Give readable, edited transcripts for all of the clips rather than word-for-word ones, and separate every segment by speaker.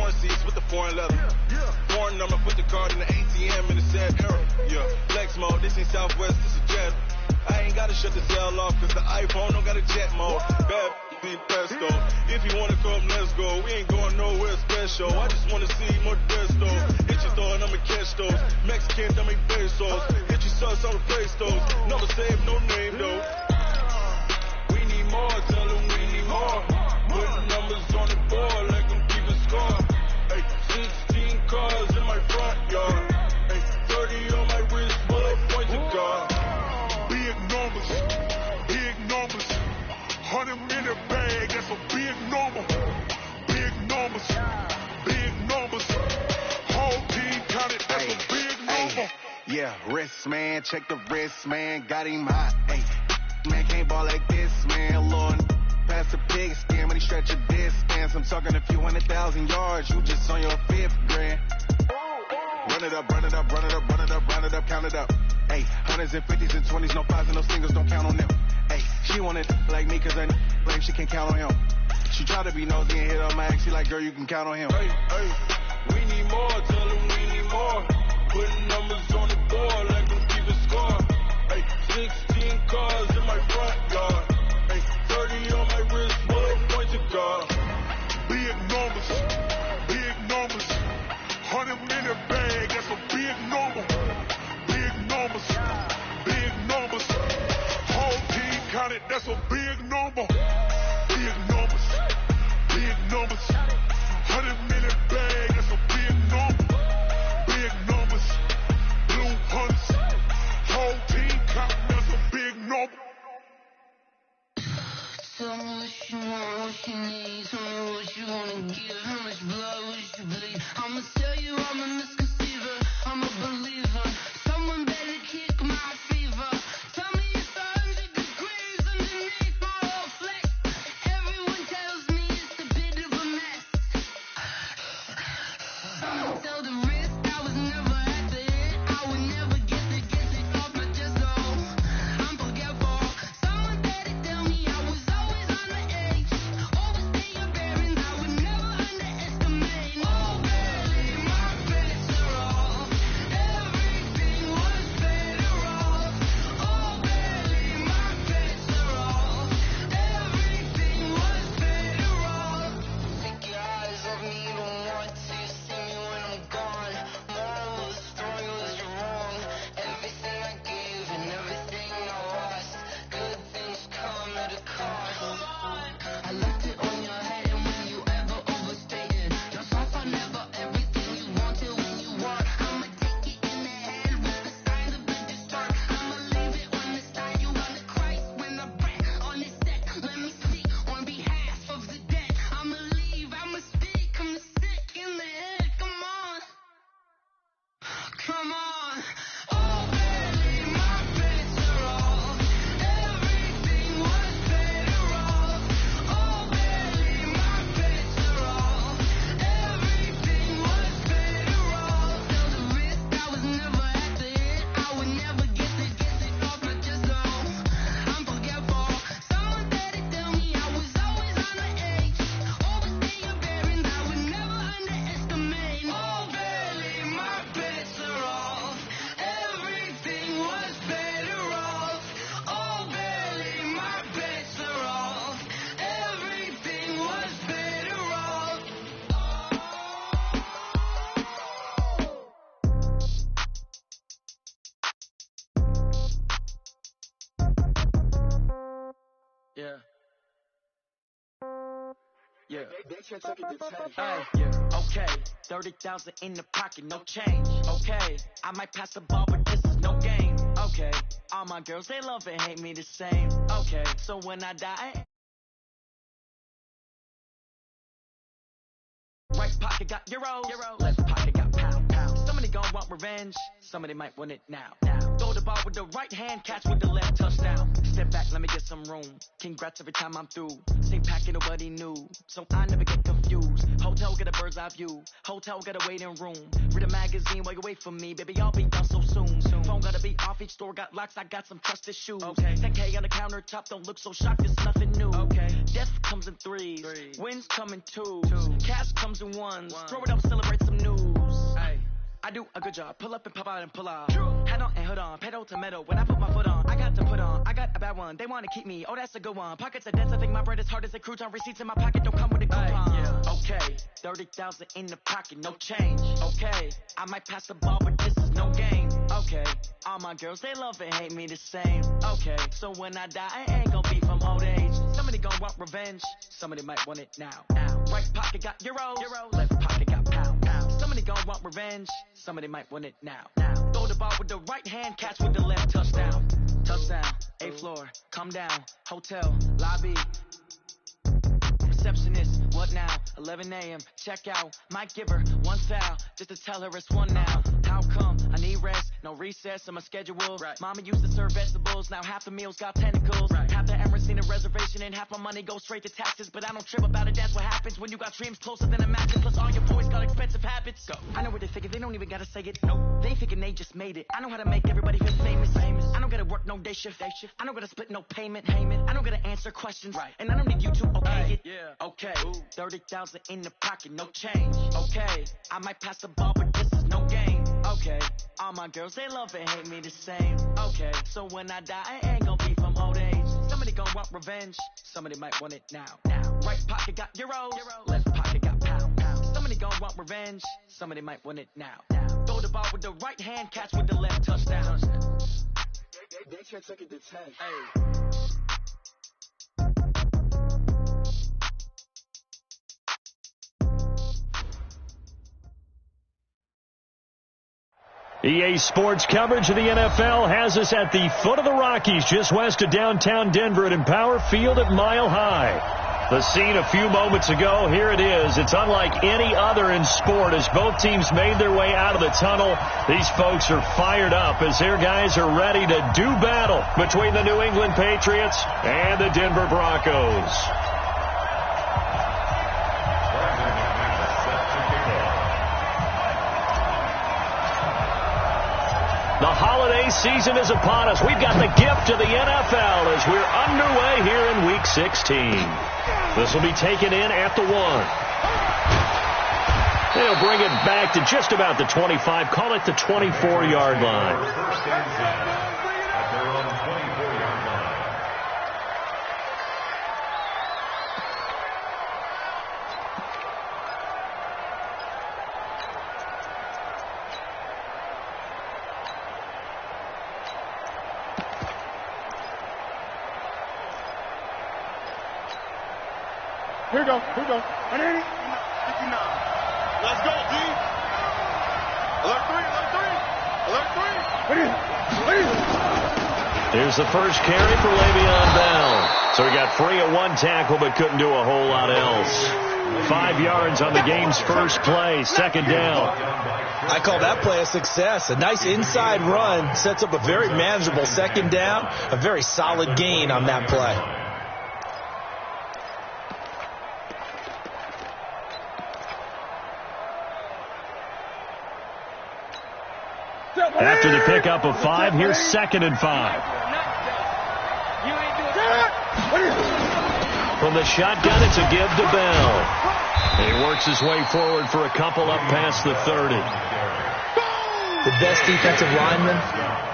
Speaker 1: Foreign seats with the foreign leather. Foreign number, put the card in the ATM in the sad era. Yeah, flex mode, this ain't Southwest, this is jet. I ain't gotta shut the cell off, cause the iPhone don't got a jet mode. Bad need pesto. If you wanna come, let's go. We ain't going nowhere special. I just wanna see more desto. Hit your throw and I'ma catch those. Mexicans, I make pesos. Hit your sus, I'ma place those. Never save no name though. We need more, tell them we need more. Putting numbers on the board like I'm keeping score. Hey, 16 cars in my front yard. Hey, 30 on my wrist, bullet points of God.
Speaker 2: Big numbers, big numbers. 100-minute bag, that's a big number. Big numbers, big numbers. Whole team counted, that's a big number.
Speaker 3: Yeah, wrist man, check the wrist man, got him hot. Ay, man can't ball like this, man. Lord, pass the pig skin when he stretch a distance. I'm talking a few 100,000 yards, you just on your 5th grand. Run it up, run it up, run it up, run it up, run it up, count it up. Ay, hundreds and 50s and 20s, no 5s and no singles, don't count on them. Ay, she wanted like me cause her blame, she can't count on him. She try to be nosy and hit on my ex, she like, girl, you can count on him.
Speaker 1: Hey, hey, we need more, tell them we need more. Putting numbers on the board like I'm keeping score. Hey, 16 cars in my front yard. Hey, 30 on my wrist, bullet points of God.
Speaker 2: Big numbers, big numbers. 100-minute bag, that's a big number. Big numbers, big numbers. Whole team counted, that's a big number. Big numbers, big numbers. 100-minute bag, that's a big number. Big numbers, blue hunts. Whole team counting, that's a big number.
Speaker 4: Tell me what you want, what you need. Tell me what you wanna give. How much blood would you bleed? I'ma tell you I'm a misconceiver. I'm a believer. Someone better kick my fever. Tell me it's 100 degrees underneath my whole flex. Everyone tells me it's a bit of a mess. Someone tell the risk I was never at the hit. I would never get it off my chest though. I'm forgetful. Someone better tell me I was always on the edge. Overstay your bearings, I would never underestimate. Oh, barely my bets are off. Everything was better off. Oh, barely my bets are off. Everything was better off. Take your eyes off me, don't want to see me when I'm gone. Moral of the story was you're wrong. Everything I gave and everything I lost. Good things come at a cost. I left it on your head and when you ever overstated. Your thoughts are never everything you wanted when you want. I'ma take it in the head with the signs of the distort. I'ma leave it on the side. You on the Christ when I breath on this set. Let me speak on behalf of the dead. I'ma leave, I'ma speak. I'm sick in the head. Come on. Come on. Oh, barely my bets are off. Everything was better off. Oh, barely my bets are off. Everything was better off. Tell the risk I was never at the hit. I would never get it off my chest though. I'm forgetful. Someone better tell me I was always on the edge. Overstay your bearings, I would never underestimate. Oh, barely my bets are off. Everything was better off. Oh, barely my bets are off. Everything was better off.
Speaker 5: Yeah. Yeah. Hey, yeah. Okay. 30,000 in the pocket, no change. Okay. I might pass the ball, but this is no game. Okay. All my girls, they love and hate me the same. Okay. So when I die, right pocket got euros, left pocket got pound. Somebody gon' want revenge, somebody might want it now. Throw the ball with the right hand, catch with the left, touchdown. Step back, let me get some room. Congrats every time I'm through. Same packet, nobody knew, so I never get confused. Hotel get a bird's eye view, hotel get a waiting room. Read a magazine while you wait for me, baby, I'll be done so soon. Phone gotta be off, each store got locks, I got some trusted shoes. Okay. 10K on the countertop, don't look so shocked, it's nothing new. Okay. Death comes in threes, wins come in twos. Cash comes twos and ones. Throw it up, celebrate some news. Ay, I do a good job. Pull up and pop out and pull out. Head on and hood on, pedal to metal. When I put my foot on, I got to put on. I got a bad one. They want to keep me. Oh, that's a good one. Pockets are dense. I think my bread is hard as a crouton. Receipts in my pocket don't come with a coupon. Yeah. Okay, 30,000 in the pocket, no change. Okay, I might pass the ball, but this is no game. Okay, all my girls, they love and hate me the same. Okay, so when I die, I ain't gonna be from old age. Somebody gonna want revenge. Somebody might want it now. Right pocket got euros. Left pocket got pound. Somebody gonna want revenge. Somebody might want it now. Throw the ball with the right hand, catch with the left. Touchdown. Touchdown. 8th floor. Come down. Hotel. Lobby. Receptionist, what now? 11 a.m. Check out. Might give her one foul just to tell her it's one now. How come? I need rest, no recess on my schedule. Right. Mama used to serve vegetables, now half the meals got tentacles. Right. Half the Emirates need a reservation and half my money goes straight to taxes. But I don't trip about it, that's what happens when you got dreams closer than a mattress. Plus all your boys got expensive habits. Go. I know what they figure, they don't even gotta say it. Nope. They thinking they just made it. I know how to make everybody feel famous. I don't gotta work no day shift. I don't gotta split no payment. I don't gotta answer questions. Right. And I don't need you to okay it. Yeah. Okay, 30,000 in the pocket, no change. Okay, I might pass the ball, but this is no game. Okay, all my girls, they love and hate me the same. Okay, so when I die, I ain't gonna be from old age. Somebody gonna want revenge. Somebody might want it now. Right pocket got euros. Left pocket got pound. Somebody gonna want revenge. Somebody might want it now. Throw the ball with the right hand, catch with the left. Touchdown. They can't take it to 10. Hey.
Speaker 6: EA Sports coverage of the NFL has us at the foot of the Rockies, just west of downtown Denver at Empower Field at Mile High. The scene a few moments ago, here it is. It's unlike any other in sport as both teams made their way out of the tunnel. These folks are fired up as their guys are ready to do battle between the New England Patriots and the Denver Broncos. The holiday season is upon us. We've got the gift of the NFL as we're underway here in Week 16. This will be taken in at the 1. They'll bring it back to just about the 25. Call it the 24-yard line.
Speaker 2: First and 10 at their own 24-yard line.
Speaker 7: Here we go. 180.
Speaker 2: 59. Let's go, D. Alert 3.
Speaker 6: Here's the first carry for Le'Veon Bell. So he got free of one tackle but couldn't do a whole lot else. 5 yards on the game's first play, second down.
Speaker 8: I call that play a success. A nice inside run sets up a very manageable second down, a very solid gain on that play.
Speaker 6: After the pickup of 5, here's 2nd and 5. From the shotgun, it's a give to Bell. And he works his way forward for a couple up past the 30.
Speaker 8: The best defensive linemen,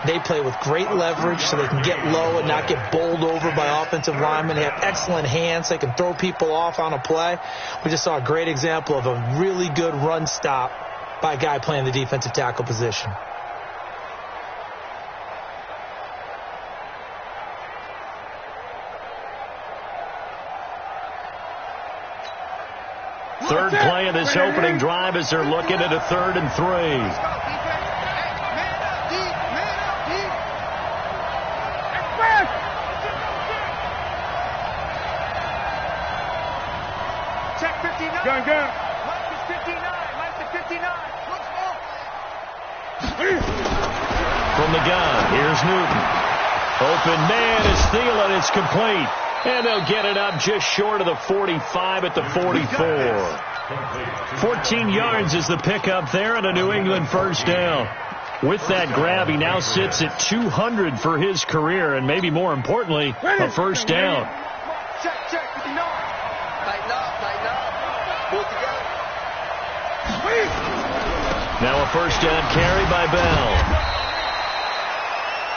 Speaker 8: they play with great leverage so they can get low and not get bowled over by offensive linemen. They have excellent hands. They can throw people off on a play. We just saw a great example of a really good run stop by a guy playing the defensive tackle position.
Speaker 6: Third play of this opening drive as they're looking at a 3rd and 3.
Speaker 7: Check 59. Gun. Mike is 59.
Speaker 6: From the gun, here's Newton. Open man is Thielen. It's complete. And they'll get it up just short of the 45 at the 44. 14 yards is the pickup there and a New England first down. With that grab, he now sits at 200 for his career and maybe more importantly, a first down.
Speaker 7: Check. 59. Tighten up. Pull it together.
Speaker 6: Now a first down carry by Bell.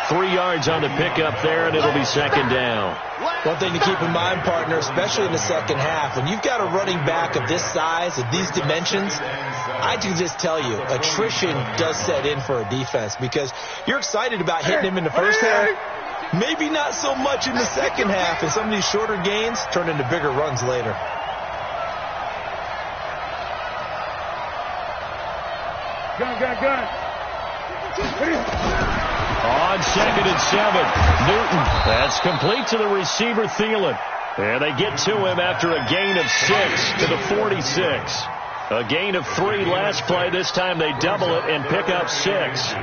Speaker 6: 3 yards on the pickup there, and it'll be second down.
Speaker 8: One thing to keep in mind, partner, especially in the second half, when you've got a running back of this size, of these dimensions, I can just tell you, attrition does set in for a defense because you're excited about hitting him in the first half. Maybe not so much in the second half, and some of these shorter gains turn into bigger runs later.
Speaker 7: Gun.
Speaker 6: On 2nd and 7, Newton. That's complete to the receiver, Thielen. And they get to him after a gain of 6 to the 46. A gain of 3 last play. This time they double it and pick up 6.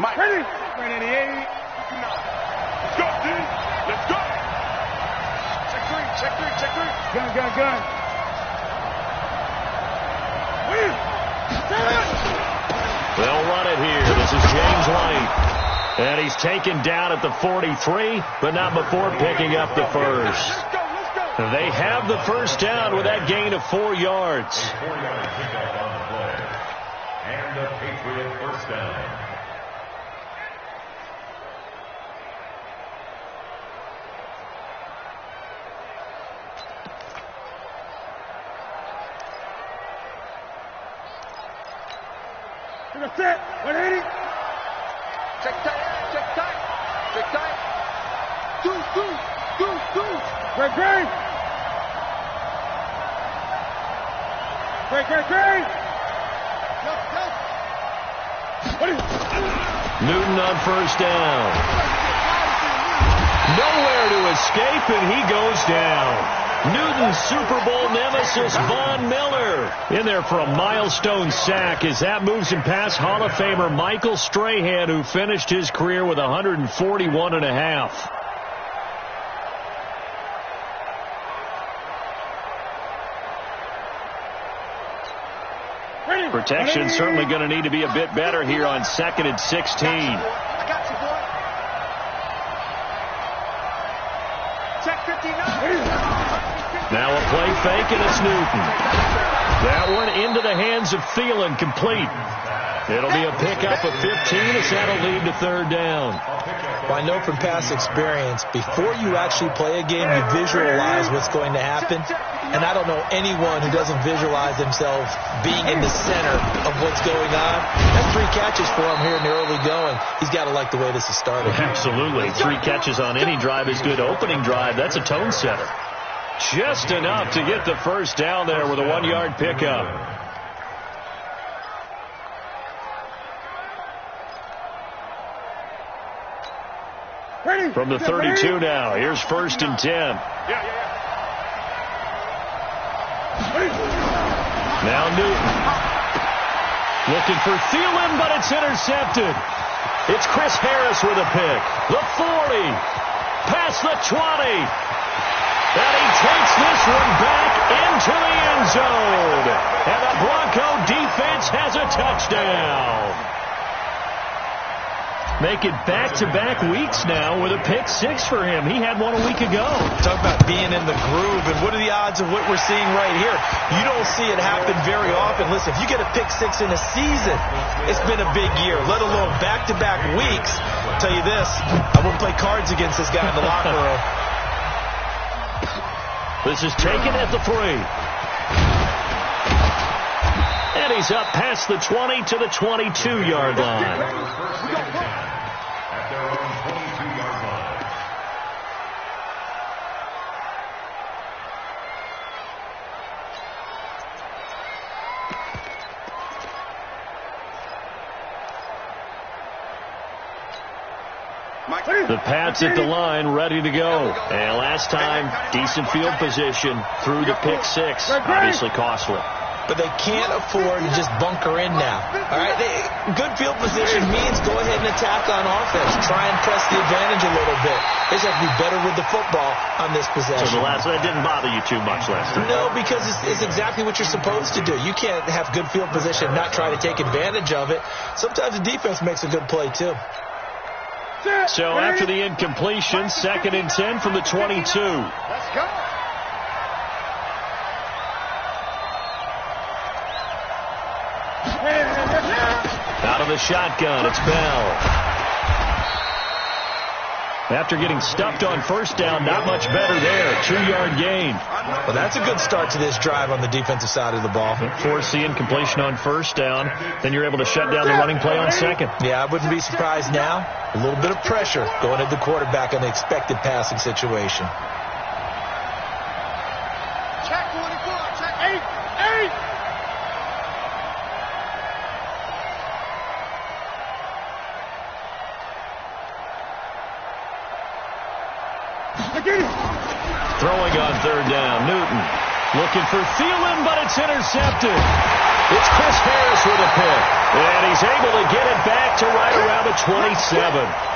Speaker 7: Ready?
Speaker 2: Let's go, D. Let's go. Check three.
Speaker 7: Gun.
Speaker 6: They'll run it here. This is James White. And he's taken down at the 43, but not before picking up the first.
Speaker 7: Let's go.
Speaker 6: They have the first down with that gain of 4 yards.
Speaker 9: 4-yard pickup on the play. And a Patriot first down.
Speaker 7: Set. 180.
Speaker 10: Check tight. Two.
Speaker 7: Great.
Speaker 6: Newton on first down. Nowhere to escape, and he goes down. Newton's Super Bowl nemesis, Von Miller, in there for a milestone sack as that moves him past Hall of Famer Michael Strahan, who finished his career with 141.5. Protection certainly going to need to be a bit better here on 2nd and 16.
Speaker 10: I got you, boy. Check 59.
Speaker 6: Now a play fake, and it's Newton. That one into the hands of Thielen, complete. It'll be a pickup of 15 as that'll lead to third down.
Speaker 8: Well, I know from past experience, before you actually play a game, you visualize what's going to happen. And I don't know anyone who doesn't visualize themselves being in the center of what's going on. That's 3 catches for him here in the early going. He's got to like the way this is started.
Speaker 6: Absolutely. 3 catches on any drive is good. Opening drive, that's a tone setter. Just enough to get the first down there with a 1-yard pickup. From the 32 now, here's 1st and 10. Now Newton. Looking for Thielen, but it's intercepted. It's Chris Harris with a pick. The 40. Past the 20. And he takes this one back into the end zone. And the Bronco defense has a touchdown. Make it back-to-back weeks now with a pick-6 for him. He had one a week ago.
Speaker 8: Talk about being in the groove, and what are the odds of what we're seeing right here? You don't see it happen very often. Listen, if you get a pick-6 in a season, it's been a big year, let alone back-to-back weeks. I'll tell you this, I wouldn't play cards against this guy in the locker room.
Speaker 6: This is taken at the 3. And he's up past the 20 to the 22-yard line.
Speaker 9: At their own 22-yard line.
Speaker 6: The Pats at the line, ready to go. And last time, decent field position through the pick-6. Obviously costly.
Speaker 8: but they can't afford to just bunker in now. All right, good field position means go ahead and attack on offense. Try and press the advantage a little bit. They just have to be better with the football on this possession.
Speaker 6: So that didn't bother you too much last time?
Speaker 8: No, because it's exactly what you're supposed to do. You can't have good field position and not try to take advantage of it. Sometimes the defense makes a good play, too.
Speaker 6: So after the incompletion, 2nd and 10 from the 22.
Speaker 10: Let's go.
Speaker 6: Out of the shotgun, it's Bell. After getting stuffed on first down, not much better there. 2-yard gain.
Speaker 8: Well, that's a good start to this drive on the defensive side of the ball.
Speaker 6: Force the incompletion on first down. Then you're able to shut down the running play on second.
Speaker 8: Yeah, I wouldn't be surprised now. A little bit of pressure going at the quarterback in the expected passing situation.
Speaker 10: Check 44. Check 8.
Speaker 6: Throwing on 3rd down, Newton. Looking for Thielen, but it's intercepted. It's Chris Harris with a pick. And he's able to get it back to right around the 27.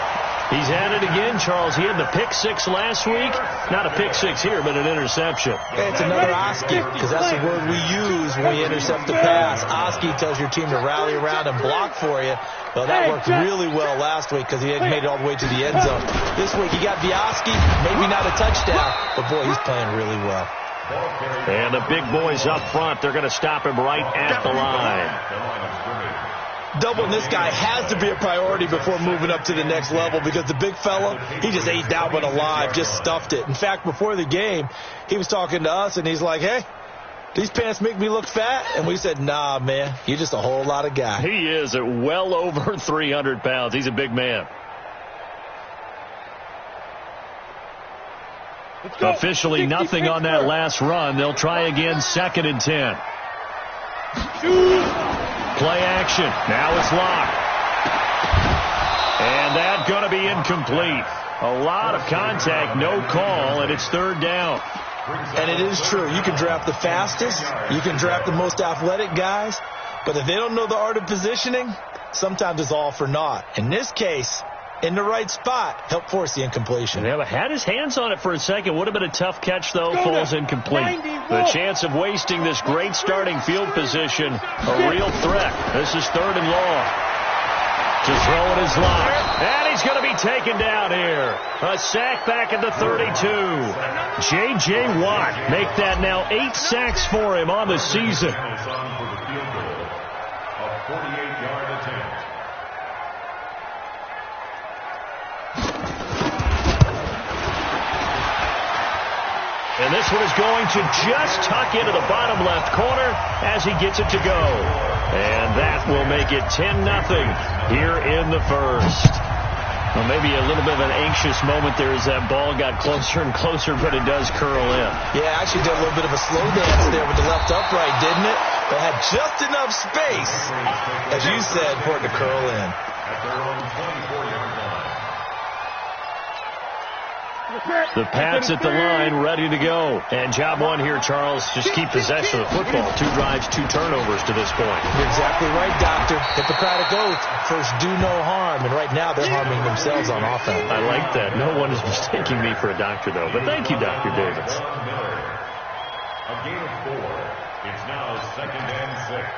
Speaker 6: He's had it again, Charles. He had the pick 6 last week. Not a pick 6 here, but an interception.
Speaker 8: It's another Oski, because that's the word we use when we intercept the pass. Oski tells your team to rally around and block for you. Well, that worked really well last week because he had made it all the way to the end zone. This week he got Vioski, maybe not a touchdown, but boy, he's playing really well.
Speaker 6: And the big boys up front, they're going to stop him right at the line.
Speaker 8: Doubling this guy has to be a priority before moving up to the next level because the big fella, he just ate that one alive, just stuffed it. In fact, before the game, he was talking to us, and he's like, hey, these pants make me look fat? And we said, nah, man, you're just a whole lot of guy.
Speaker 6: He is at well over 300 pounds. He's a big man. Officially nothing on that last run. They'll try again, 2nd and 10. Play action. Now it's locked. And that's going to be incomplete. A lot of contact, no call, and it's 3rd down.
Speaker 8: And it is true. You can draft the fastest. You can draft the most athletic guys. But if they don't know the art of positioning, sometimes it's all for naught. In this case, in the right spot, help force the incompletion.
Speaker 6: Yeah, but had his hands on it for a second. Would have been a tough catch, though. Falls incomplete. The chance of wasting this great starting field position, a real threat. This is 3rd and long. To throw it is locked. And he's going to be taken down here. A sack back at the 32. J.J. Watt make that now 8 sacks for him on the season.
Speaker 9: A 48-yard attempt.
Speaker 6: And this one is going to just tuck into the bottom left corner as he gets it to go. And that will make it 10-0 here in the first. Well, maybe a little bit of an anxious moment there as that ball got closer and closer, but it does curl in.
Speaker 8: Yeah, actually did a little bit of a slow dance there with the left upright, didn't it? But had just enough space, as you said, for it to curl in.
Speaker 9: At their own 24-yard line.
Speaker 6: The Pats at the line, ready to go. And job one here, Charles, just keep possession of the football. 2 drives, 2 turnovers to this point.
Speaker 8: You're exactly right, Doctor. Hippocratic oath, first do no harm. And right now they're harming themselves on offense.
Speaker 6: I like that. No one is mistaking me for a doctor, though. But thank you, Dr. Davis.
Speaker 9: A gain of 4. It's now 2nd and 6.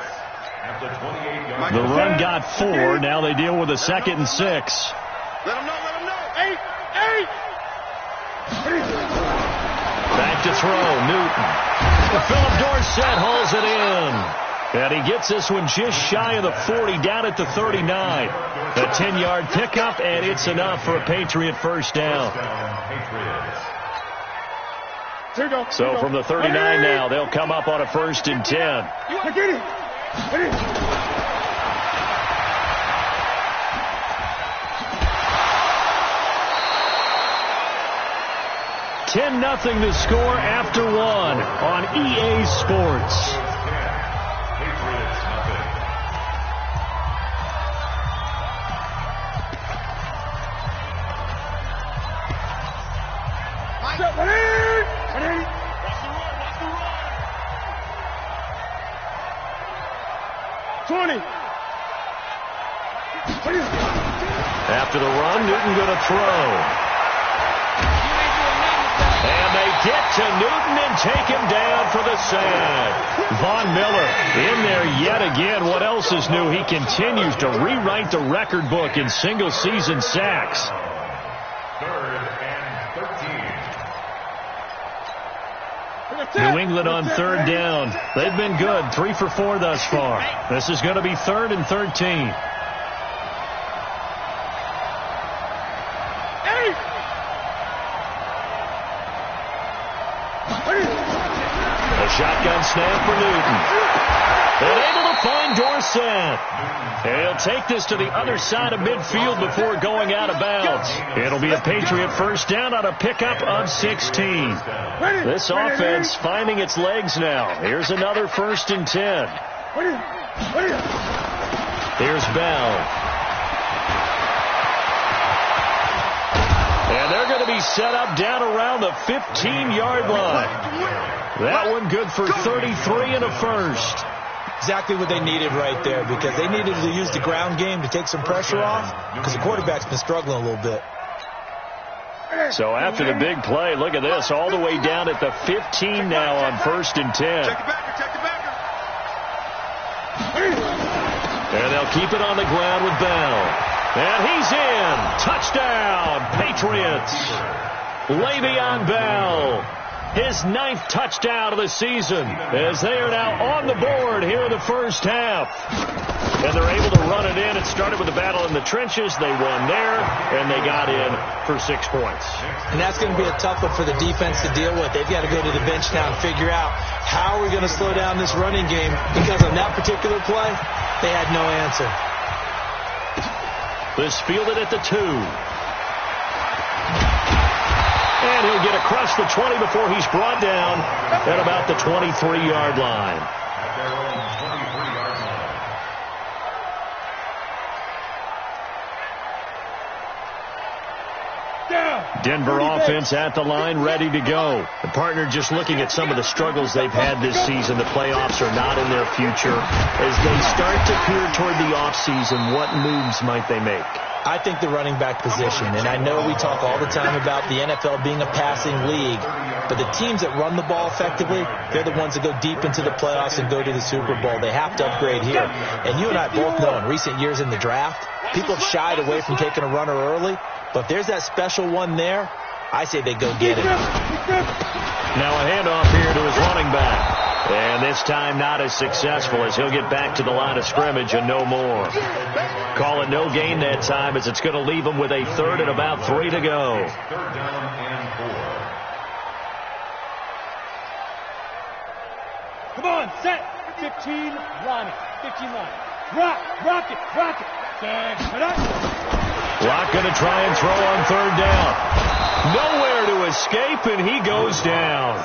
Speaker 9: At the 28-yard
Speaker 6: The run got 4. Now they deal with a 2nd and 6.
Speaker 10: Let him know. 8.
Speaker 6: Back to throw, Newton. Philip Dorsett hauls it in. And he gets this one just shy of the 40, down at the 39. A 10-yard pickup, and it's enough for a Patriot first down. So from the 39 now, they'll come up on a 1st and 10. 10-0 the score after 1 on EA Sports.
Speaker 7: 20.
Speaker 6: After the run, Newton going to throw. And they get to Newton and take him down for the sack. Von Miller in there yet again. What else is new? He continues to rewrite the record book in single-season sacks.
Speaker 9: 3rd and 13.
Speaker 6: New England on 3rd down. They've been good. 3 for 4 thus far. This is going to be 3rd and 13. A shotgun snap for Newton. And able to find Dorsett. He'll take this to the other side of midfield before going out of bounds. It'll be a Patriot first down on a pickup of 16. This offense finding its legs now. Here's another 1st and 10. Here's Bell. And they're going to be set up down around the 15-yard line. That one good for 33 and a first.
Speaker 8: Exactly what they needed right there, because they needed to use the ground game to take some pressure off, because the quarterback's been struggling a little bit.
Speaker 6: So after the big play, look at this, all the way down at the 15 now on 1st and 10.
Speaker 10: Check the backer, check the backer.
Speaker 6: And they'll keep it on the ground with Bell. And he's in. Touchdown, Patriots. Le'Veon Bell. His 9th touchdown of the season, as they are now on the board here in the first half. And they're able to run it in. It started with a battle in the trenches. They won there, and they got in for 6 points.
Speaker 8: And that's going to be a tough one for the defense to deal with. They've got to go to the bench now and figure out how we're going to slow down this running game, because on that particular play, they had no answer.
Speaker 6: This fielded at the 2. And he'll get across the 20 before he's brought down at about the 23-yard line.
Speaker 9: At their own 23-yard line.
Speaker 6: Denver offense at the line, ready to go. The partner just looking at some of the struggles they've had this season. The playoffs are not in their future. As they start to peer toward the offseason, what moves might they make?
Speaker 8: I think the running back position, and I know we talk all the time about the NFL being a passing league, but the teams that run the ball effectively, they're the ones that go deep into the playoffs and go to the Super Bowl. They have to upgrade here. And you and I both know in recent years in the draft, people have shied away from taking a runner early, but if there's that special one there, I say they go get it.
Speaker 6: Now a handoff here to his running back. And this time not as successful, as he'll get back to the line of scrimmage and no more. Call it no gain that time, as it's going to leave him with a 3rd and about 3 to go.
Speaker 9: 3rd down and 4.
Speaker 7: Come on, set. 15, line it. 15 line. Rock it.
Speaker 6: Rock going to try and throw on 3rd down. Nowhere to escape, and he goes down.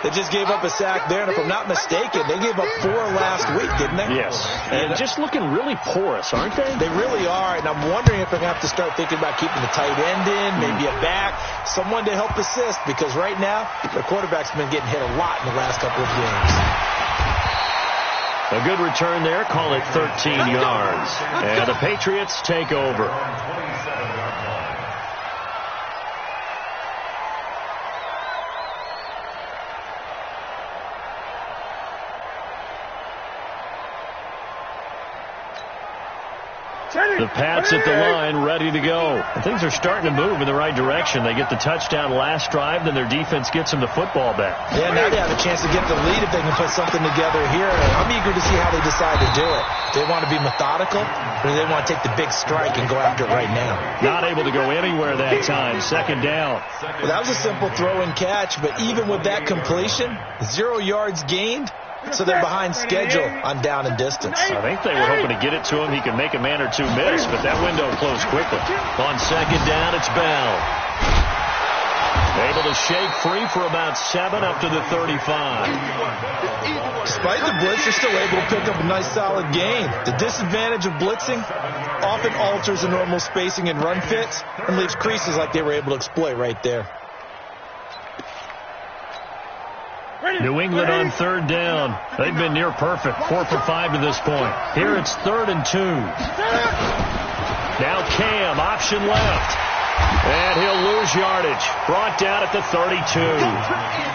Speaker 8: They just gave up a sack there, and if I'm not mistaken, they gave up 4 last week, didn't they?
Speaker 6: Yes. And just looking really porous, aren't they?
Speaker 8: They really are, and I'm wondering if they're going to have to start thinking about keeping the tight end in, maybe a back, someone to help assist, because right now, their quarterback's been getting hit a lot in the last couple of games.
Speaker 6: A good return there, call it 13 yards. And the Patriots take over.
Speaker 9: 27-yard line.
Speaker 6: The Pats at the line, ready to go. And things are starting to move in the right direction. They get the touchdown last drive, then their defense gets them the football back.
Speaker 8: Yeah, now they have a chance to get the lead if they can put something together here. I'm eager to see how they decide to do it. Do they want to be methodical, or do they want to take the big strike and go after it right now?
Speaker 6: Not able to go anywhere that time. 2nd down.
Speaker 8: Well, that was a simple throw and catch, but even with that completion, 0 yards gained. So they're behind schedule on down and distance.
Speaker 6: I think they were hoping to get it to him. He could make a man or two miss, but that window closed quickly. On 2nd down, it's Bell. Able to shake free for about 7 up to the 35.
Speaker 8: Despite the blitz, they're still able to pick up a nice solid gain. The disadvantage of blitzing often alters the normal spacing and run fits and leaves creases like they were able to exploit right there.
Speaker 6: New England on third down. They've been near perfect, 4 for 5 to this point. Here it's 3rd and 2. Now Cam, option left. And he'll lose yardage. Brought down at the 32.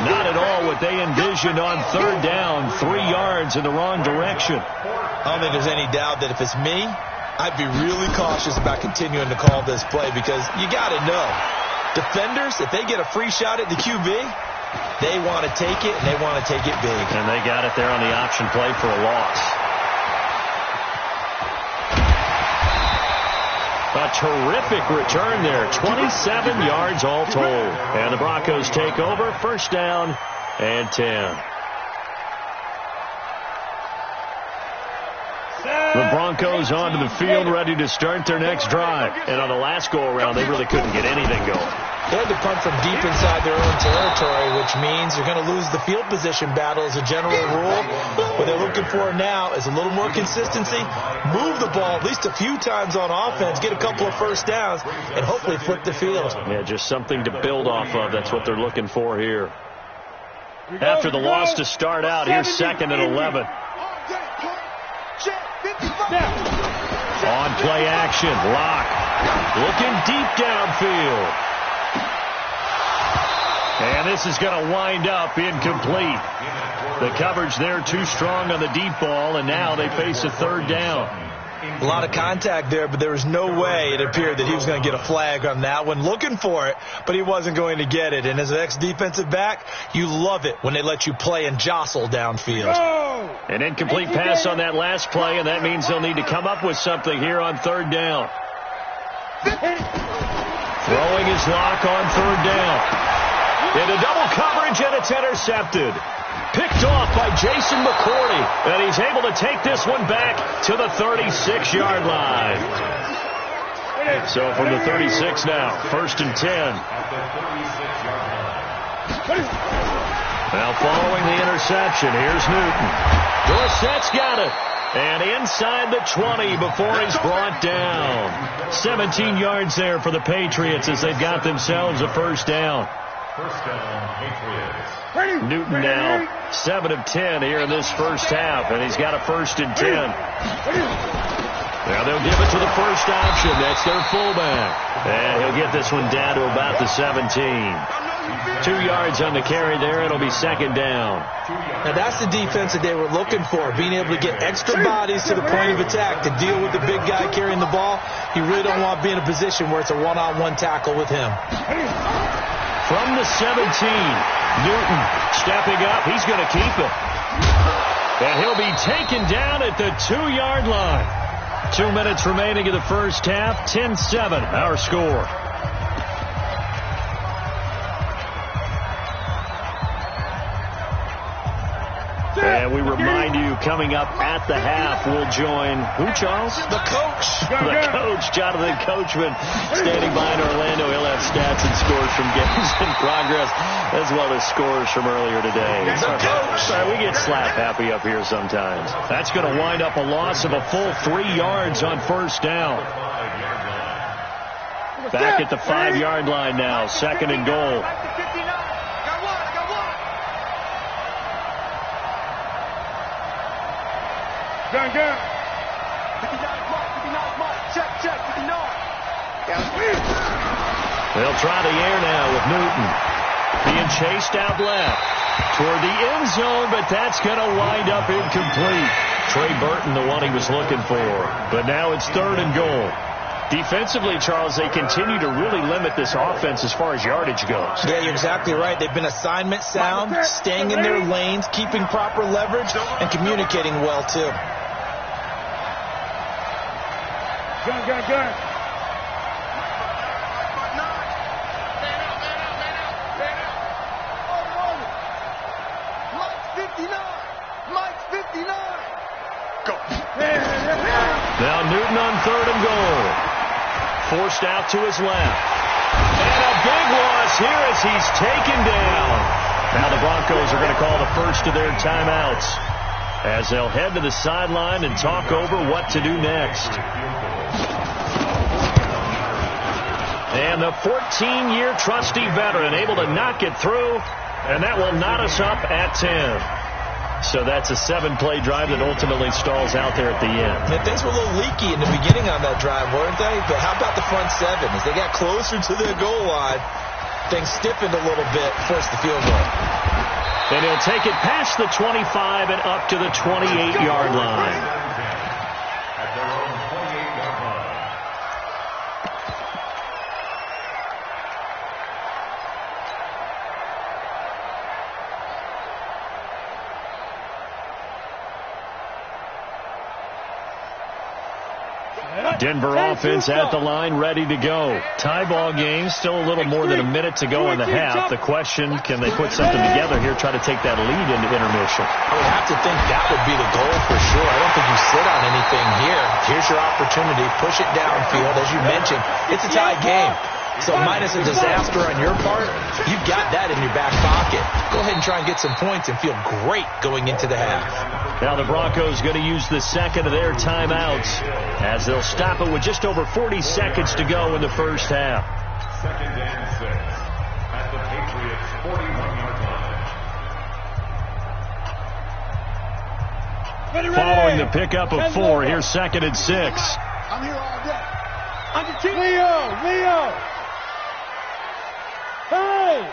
Speaker 6: Not at all what they envisioned on third down. 3 yards in the wrong direction.
Speaker 8: I don't think there's any doubt that if it's me, I'd be really cautious about continuing to call this play because you got to know. Defenders, if they get a free shot at the QB, they want to take it, and they want to take it big.
Speaker 6: And they got it there on the option play for a loss. A terrific return there. 27 yards all told. And the Broncos take over. 1st down and 10. The Broncos onto the field ready to start their next drive. And on the last go-around, they really couldn't get anything going.
Speaker 8: They had to punt from deep inside their own territory, which means you're going to lose the field position battle as a general rule. What they're looking for now is a little more consistency, move the ball at least a few times on offense, get a couple of first downs, and hopefully flip the field.
Speaker 6: Yeah, just something to build off of. That's what they're looking for here. After the loss to start out, here's 2nd and 11. On play action, Locke looking deep downfield. And this is going to wind up incomplete. The coverage there too strong on the deep ball, and now they face a 3rd down.
Speaker 8: A lot of contact there, but there was no way it appeared that he was going to get a flag on that one. Looking for it, but he wasn't going to get it. And as an ex-defensive back, you love it when they let you play and jostle downfield.
Speaker 6: An incomplete pass on that last play, and that means they'll need to come up with something here on 3rd down. Throwing his Lock on 3rd down. Into double coverage, and it's intercepted. Picked off by Jason McCourty, and he's able to take this one back to the 36-yard line. So from the 36 now, 1st and 10. Now following the interception, here's Newton. Dorsett's got it. And inside the 20 before he's brought down. 17 yards there for the Patriots as they've got themselves a 1st down.
Speaker 9: 1st down, Patriots.
Speaker 6: Newton now 7 of 10 here in this 1st half, and he's got a 1st and 10. Now they'll give it to the first option. That's their fullback. And he'll get this one down to about the 17. 2 yards on the carry there. It'll be 2nd down.
Speaker 8: Now that's the defense that they were looking for, being able to get extra bodies to the point of attack to deal with the big guy carrying the ball. You really don't want to be in a position where it's a one-on-one tackle with him.
Speaker 6: From the 17, Newton stepping up. He's going to keep it. And he'll be taken down at the 2-yard line. 2 minutes remaining in the first half. 10-7, our score. And we remind you, coming up at the half, we'll join who, Charles?
Speaker 8: The coach.
Speaker 6: The coach, Jonathan Coachman, standing by in Orlando. He'll have stats and scores from games in progress, as well as scores from earlier today.
Speaker 8: The coach.
Speaker 6: Sorry, we get slap happy up here sometimes. That's going to wind up a loss of a full 3 yards on 1st down. Back at the 5-yard line now, 2nd and goal.
Speaker 10: Gun. 59 mark. Check, 59.
Speaker 6: They'll try the air now with Newton. Being chased out left toward the end zone, but that's going to wind up incomplete. Trey Burton, the one he was looking for. But now it's 3rd and goal. Defensively, Charles, they continue to really limit this offense as far as yardage goes.
Speaker 8: Yeah, you're exactly right. They've been assignment sound, staying in their lanes, keeping proper leverage, and communicating well, too.
Speaker 10: Gun. Mike's 59. Go.
Speaker 6: Now Newton on 3rd and goal. Forced out to his left. And a big loss here as he's taken down. Now the Broncos are going to call the first of their timeouts as they'll head to the sideline and talk over what to do next. And the 14-year trusty veteran able to knock it through And that will knot us up at 10. So that's a 7-play drive that ultimately stalls out there at the end.
Speaker 8: And things were a little leaky in the beginning on that drive, weren't they? But how about the front seven? As they got closer to the goal line, things stiffened a little bit, forced the field goal.
Speaker 6: And he'll take it past the 25 and up to the 28-yard line.
Speaker 9: At their own 28-yard line.
Speaker 6: Denver offense at the line, ready to go. Tie ball game, still a little more than a minute to go in the half. The question, can they put something together here, try to take that lead into intermission?
Speaker 8: I would have to think that would be the goal for sure. I don't think you sit on anything here. Here's your opportunity. Push it downfield. As you mentioned, it's a tie game. So minus a disaster on your part, you've got that in your back pocket. Go ahead and try and get some points and feel great going into the half.
Speaker 6: Now the Broncos going to use the second of their timeouts as they'll stop it with just over 40 seconds to go in the first half.
Speaker 9: 2nd and 6 at the Patriots' 41-yard line.
Speaker 6: Following the pickup of 4, here's 2nd and 6.
Speaker 10: I'm here all day. Leo. Hey!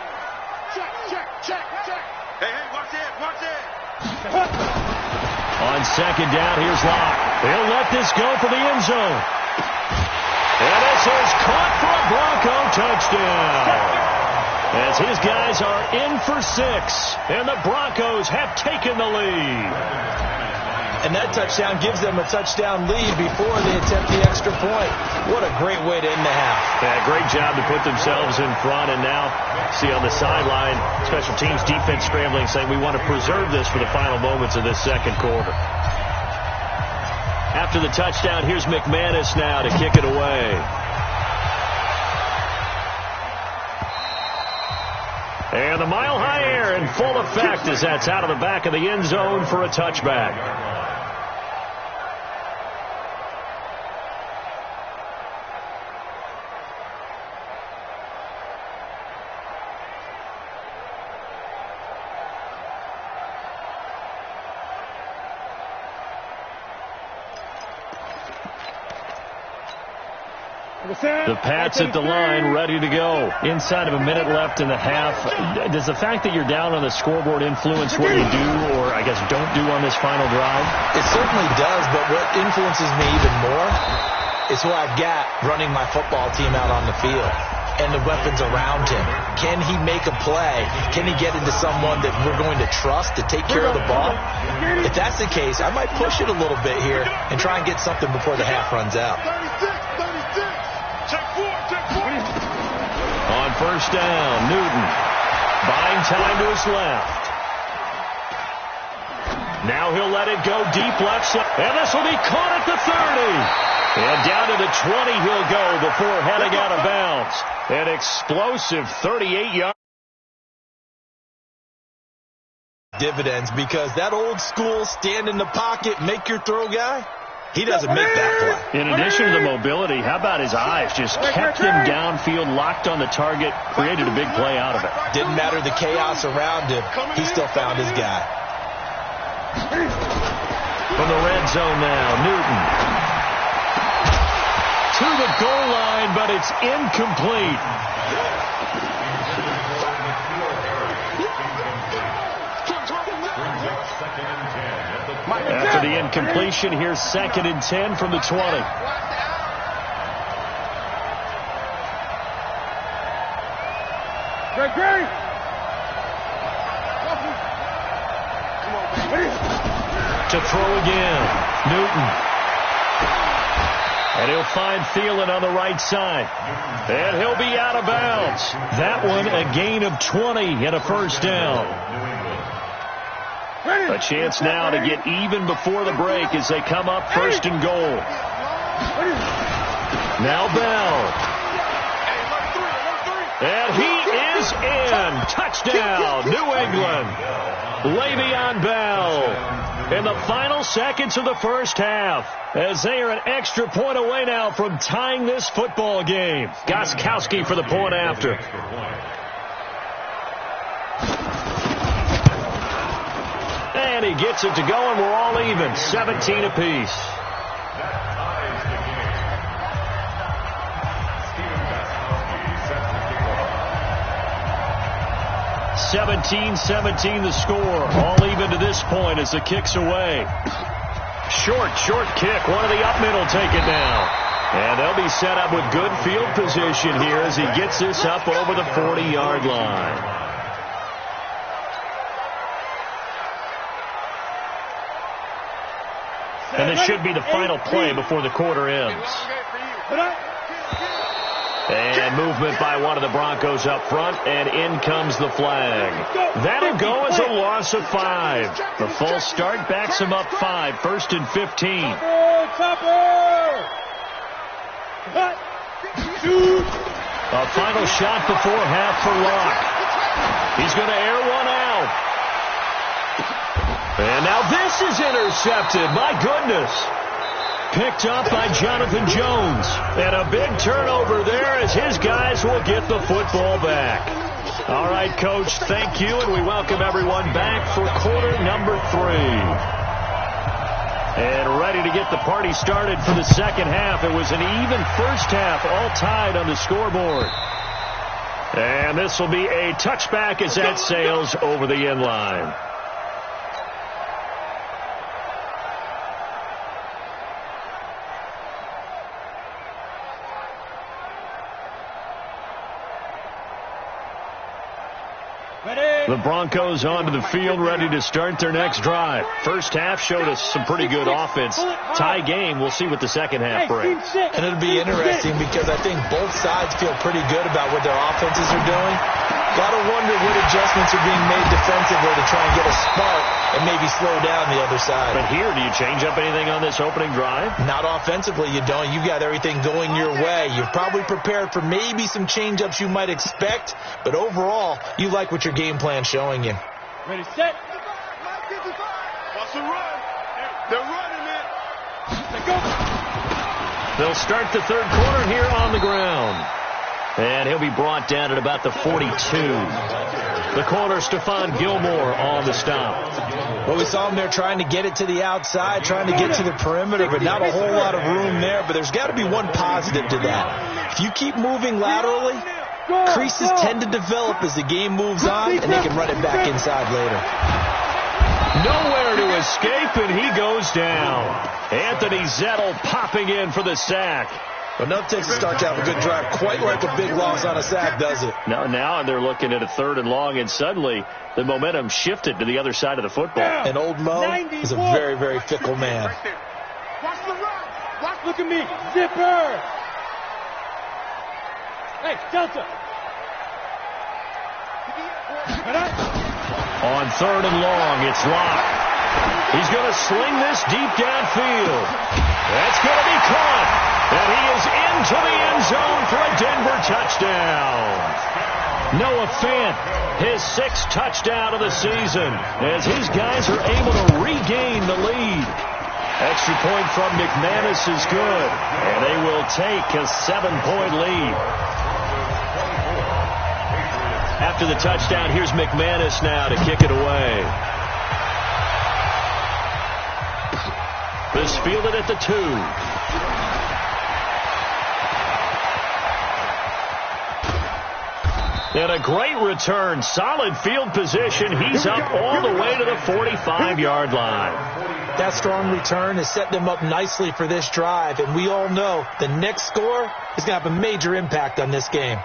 Speaker 10: Check. Hey, watch it.
Speaker 6: On 2nd down, here's Locke. He'll let this go for the end zone. And this is caught for a Bronco touchdown. As his guys are in for 6, and the Broncos have taken the lead.
Speaker 8: And that touchdown gives them a touchdown lead before they attempt the extra point. What a great way to end the half.
Speaker 6: Yeah, great job to put themselves in front. And now, see on the sideline, special teams defense scrambling, saying we want to preserve this for the final moments of this second quarter. After the touchdown, here's McManus now to kick it away. And the mile-high air in full effect as that's out of the back of the end zone for a touchback. The Pats at the line, ready to go. Inside of a minute left in the half. Does the fact that you're down on the scoreboard influence what you do, or I guess don't do on this final drive?
Speaker 8: It certainly does, but what influences me even more is who I've got running my football team out on the field and the weapons around him. Can he make a play? Can he get into someone that we're going to trust to take care of the ball? If that's the case, I might push it a little bit here and try and get something before the half runs out.
Speaker 10: 36. Check four.
Speaker 6: On first down, Newton buying time to his left. Now he'll let it go deep left side. And this will be caught at the 30. And down to the 20 he'll go before heading out of bounds. An explosive 38-yard.
Speaker 8: Dividends, because that old school stand in the pocket, make your throw guy, he doesn't make that play.
Speaker 6: In addition to the mobility, how about his eyes? Just kept him downfield, locked on the target, created a big play out of it.
Speaker 8: Didn't matter the chaos around him. He still found his guy.
Speaker 6: From the red zone now, Newton. To the goal line, but it's incomplete. After the incompletion, here's 2nd and 10 from the 20.
Speaker 10: Great.
Speaker 6: To throw again, Newton. And he'll find Thielen on the right side. And he'll be out of bounds. That one a gain of 20 and a first down. A chance now to get even before the break as they come up 1st and goal. Now Bell. And he is in. Touchdown, New England. Le'Veon Bell in the final seconds of the first half as they are an extra point away now from tying this football game. Gostkowski for the point after. and he gets it to go, and we're all even, 17 apiece. 17-17 the score. All even to this point as the kick's away. Short kick. One of the up mid will take it down. And they'll be set up with good field position here as he gets this up over the 40-yard line. And this should be the final play before the quarter ends. And movement by one of the Broncos up front, and in comes the flag. That'll go as a loss of 5. The false start backs him up 5, 1st and 15. A final shot before half for Locke. He's going to air one out. And now this is intercepted. My goodness. Picked up by Jonathan Jones. And a big turnover there as his guys will get the football back. All right, Coach, thank you, and we welcome everyone back for quarter number 3. And ready to get the party started for the second half. It was an even first half, all tied on the scoreboard. And this will be a touchback as that sails over the end line. The Broncos onto the field, ready to start their next drive. First half showed us some pretty good offense. Tie game. We'll see what the second half brings.
Speaker 8: And it'll be interesting because I think both sides feel pretty good about what their offenses are doing. Got to wonder what adjustments are being made defensively to try and get a spark and maybe slow down the other side.
Speaker 6: But here, do you change up anything on this opening drive?
Speaker 8: Not offensively, you don't. You've got everything going your way. You've probably prepared for maybe some change-ups you might expect, but overall, you like what your game plan's showing you.
Speaker 7: Ready, set.
Speaker 10: Watch the run. They're running it.
Speaker 7: Let's go.
Speaker 6: They'll start the third quarter here on the ground. And he'll be brought down at about the 42. The corner, Stephon Gilmore, on the stop.
Speaker 8: Well, we saw him there trying to get it to the outside, trying to get to the perimeter, but not a whole lot of room there. But there's got to be one positive to that. If you keep moving laterally, creases tend to develop as the game moves on, and they can run it back inside later.
Speaker 6: Nowhere to escape, and he goes down. Anthony Zettel popping in for the sack.
Speaker 8: But no takes to start to have a good drive, quite like a big loss on a sack, does it?
Speaker 6: Now they're looking at a 3rd and long, and suddenly the momentum shifted to the other side of the football.
Speaker 8: And old Mo is a very, very fickle man.
Speaker 7: Watch the run. Look at me. Zipper. Hey, Delta.
Speaker 6: On 3rd and long, it's Locke. He's going to sling this deep downfield. That's going to be caught. And he is into the end zone for a Denver touchdown. Noah Fant, his 6th touchdown of the season, as his guys are able to regain the lead. Extra point from McManus is good, and they will take a 7-point lead. After the touchdown, here's McManus now to kick it away. This fielded at the 2. And a great return. Solid field position. He's up all the way to the 45-yard line.
Speaker 8: That strong return has set them up nicely for this drive. And we all know the next score is going to have a major impact on this game.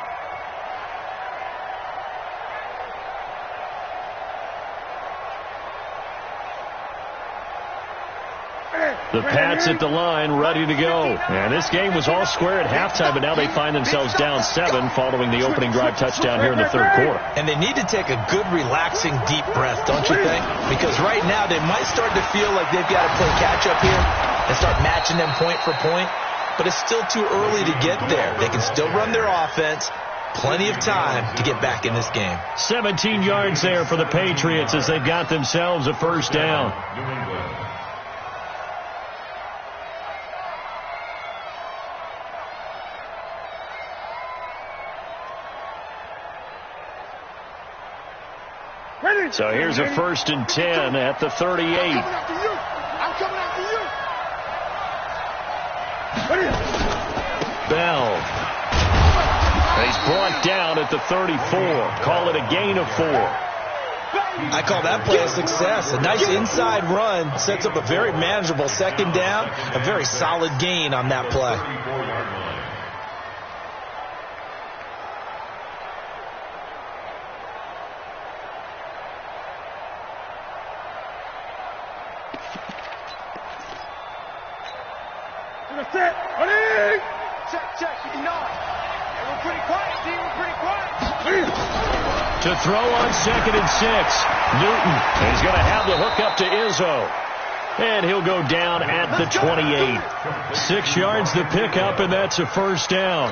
Speaker 6: The Pats at the line, ready to go. And this game was all square at halftime, but now they find themselves down 7 following the opening drive touchdown here in the 3rd quarter.
Speaker 8: And they need to take a good, relaxing, deep breath, don't you think? Because right now they might start to feel like they've got to play catch-up here and start matching them point for point. But it's still too early to get there. They can still run their offense. Plenty of time to get back in this game.
Speaker 6: 17 yards there for the Patriots as they've got themselves a first down. So here's a 1st and 10 at the 38.
Speaker 10: I'm coming after you.
Speaker 6: Bell. He's brought down at the 34. Call it a gain of 4.
Speaker 8: I call that play a success. A nice inside run sets up a very manageable 2nd down. A very solid gain on that play.
Speaker 10: Check. You know it. And we're pretty quiet, D. We're pretty quiet.
Speaker 6: To throw on 2nd and 6. Newton is going to have the hook up to Izzo. And he'll go down at the 28. 6 yards the pickup, and that's a 1st down.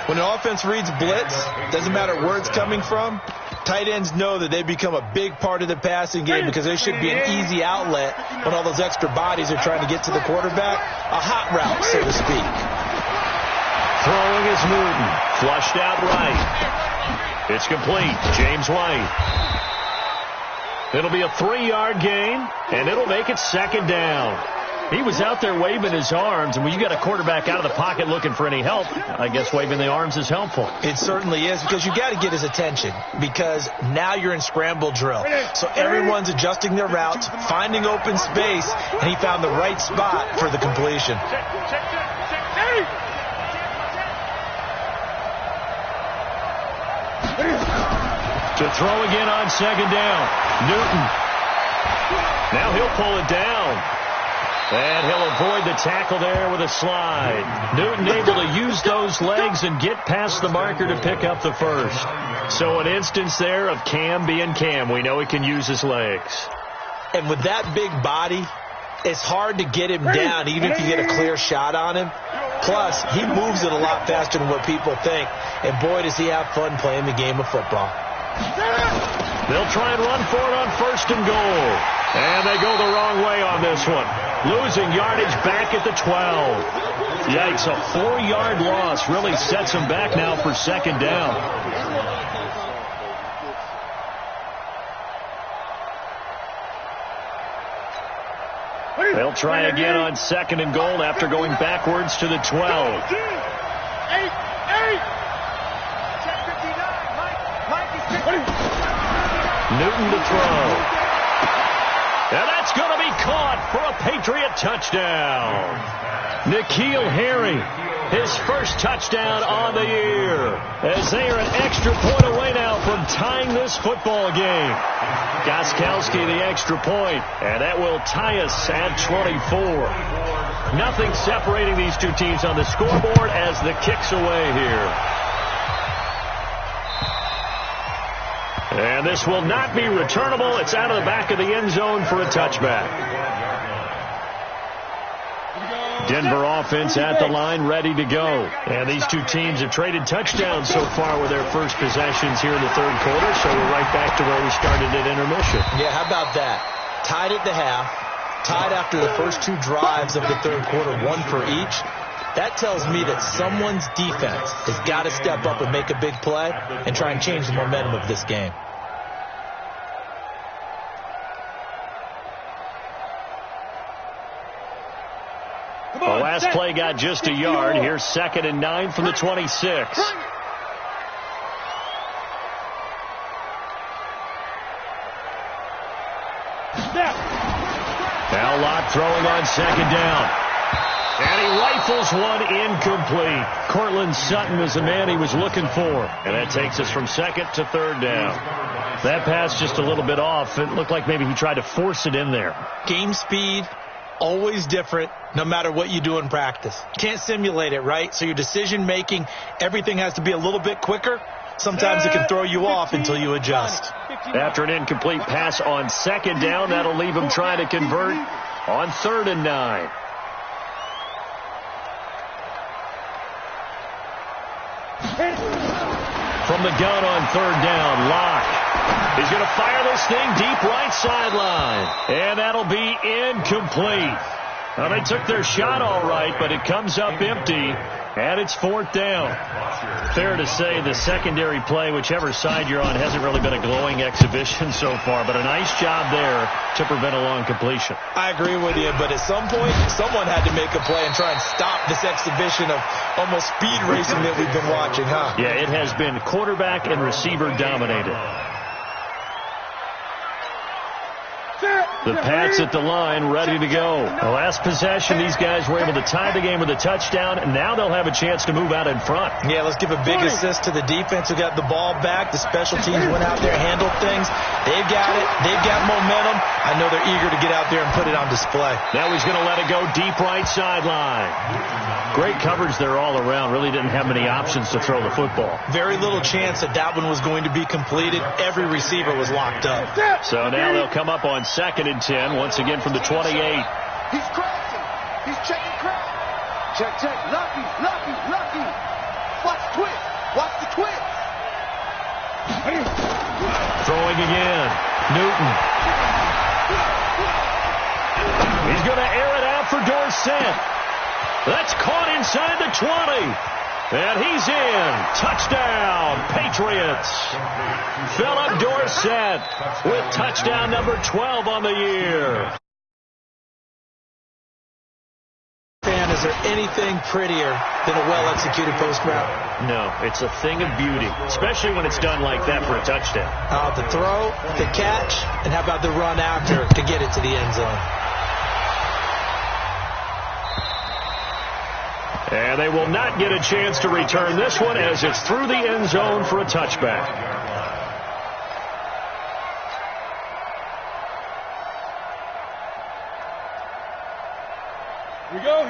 Speaker 8: When an offense reads blitz, doesn't matter where it's coming from, tight ends know that they become a big part of the passing game because they should be an easy outlet when all those extra bodies are trying to get to the quarterback. A hot route, so to speak.
Speaker 6: Throwing is Newton. Flushed out right. It's complete. James White. It'll be a 3-yard gain, and it'll make it 2nd down. He was out there waving his arms, and when you got a quarterback out of the pocket looking for any help, I guess waving the arms is helpful.
Speaker 8: It certainly is, because you got to get his attention, because now you're in scramble drill. So everyone's adjusting their routes, finding open space, and he found the right spot for the completion.
Speaker 6: To throw again on 2nd down. Newton. Now he'll pull it down. And he'll avoid the tackle there with a slide. Newton able to use those legs and get past the marker to pick up the 1st. So an instance there of Cam being Cam. We know he can use his legs.
Speaker 8: And with that big body, it's hard to get him down even if you get a clear shot on him. Plus, he moves it a lot faster than what people think. And boy, does he have fun playing the game of football.
Speaker 6: They'll try and run for it on 1st and goal. And they go the wrong way on this one. Losing yardage back at the 12. Yikes, a 4-yard loss really sets them back now for 2nd down. They'll try again on 2nd and goal after going backwards to the 12. Newton to throw. And that's going to be caught for a Patriot touchdown. N'Keal Harry, his 1st touchdown on the year, as they are an extra point away now from tying this football game. Gostkowski the extra point, and that will tie us at 24. Nothing separating these two teams on the scoreboard as the kick's away here. And this will not be returnable. It's out of the back of the end zone for a touchback. Denver offense at the line, ready to go. And these two teams have traded touchdowns so far with their first possessions here in the 3rd quarter. So we're right back to where we started at intermission.
Speaker 8: Yeah, how about that? Tied at the half, tied after the first 2 drives of the 3rd quarter, 1 for each. That tells me that someone's defense has got to step up and make a big play and try and change the momentum of this game.
Speaker 6: The last play got just a yard. Here's 2nd and 9 from the 26. Now Locke throwing on 2nd down. And he rifles one incomplete. Cortland Sutton was the man he was looking for. And that takes us from 2nd to 3rd down. That pass just a little bit off. It looked like maybe he tried to force it in there.
Speaker 8: Game speed, always different, no matter what you do in practice. Can't simulate it, right? So your decision making, everything has to be a little bit quicker. Sometimes it can throw you off until you adjust.
Speaker 6: After an incomplete pass on 2nd down, that'll leave him trying to convert on 3rd and 9. From the gun on 3rd down, Locke. He's going to fire this thing deep right sideline. And that'll be incomplete. Now, they took their shot all right, but it comes up empty. And it's 4th down. Fair to say the secondary play, whichever side you're on, hasn't really been a glowing exhibition so far, but a nice job there to prevent a long completion.
Speaker 8: I agree with you, but at some point, someone had to make a play and try and stop this exhibition of almost speed racing that we've been watching, huh?
Speaker 6: Yeah, it has been quarterback and receiver dominated. The Pats at the line, ready to go. The last possession, these guys were able to tie the game with a touchdown, and now they'll have a chance to move out in front.
Speaker 8: Yeah, let's give a big assist to the defense who got the ball back. The special teams went out there, handled things. They've got it. They've got momentum. I know they're eager to get out there and put it on display.
Speaker 6: Now he's going to let it go deep right sideline. Great coverage there all around. Really didn't have many options to throw the football.
Speaker 8: Very little chance that one was going to be completed. Every receiver was locked up.
Speaker 6: So now they'll come up on 2nd and 10, once again from the 28.
Speaker 10: He's crossing. He's checking crack. Check. Lucky. Watch the twist. Watch the twist.
Speaker 6: Throwing again. Newton. He's going to air it out for Dorsett. That's caught inside the 20. And he's in. Touchdown, Patriots. Philip Dorsett with touchdown number 12 on the year.
Speaker 8: Fan, is there anything prettier than a well-executed post route?
Speaker 6: No, it's a thing of beauty, especially when it's done like that for a touchdown.
Speaker 8: The throw, the catch, and how about the run after to get it to the end zone?
Speaker 6: And they will not get a chance to return this one as it's through the end zone for a touchback.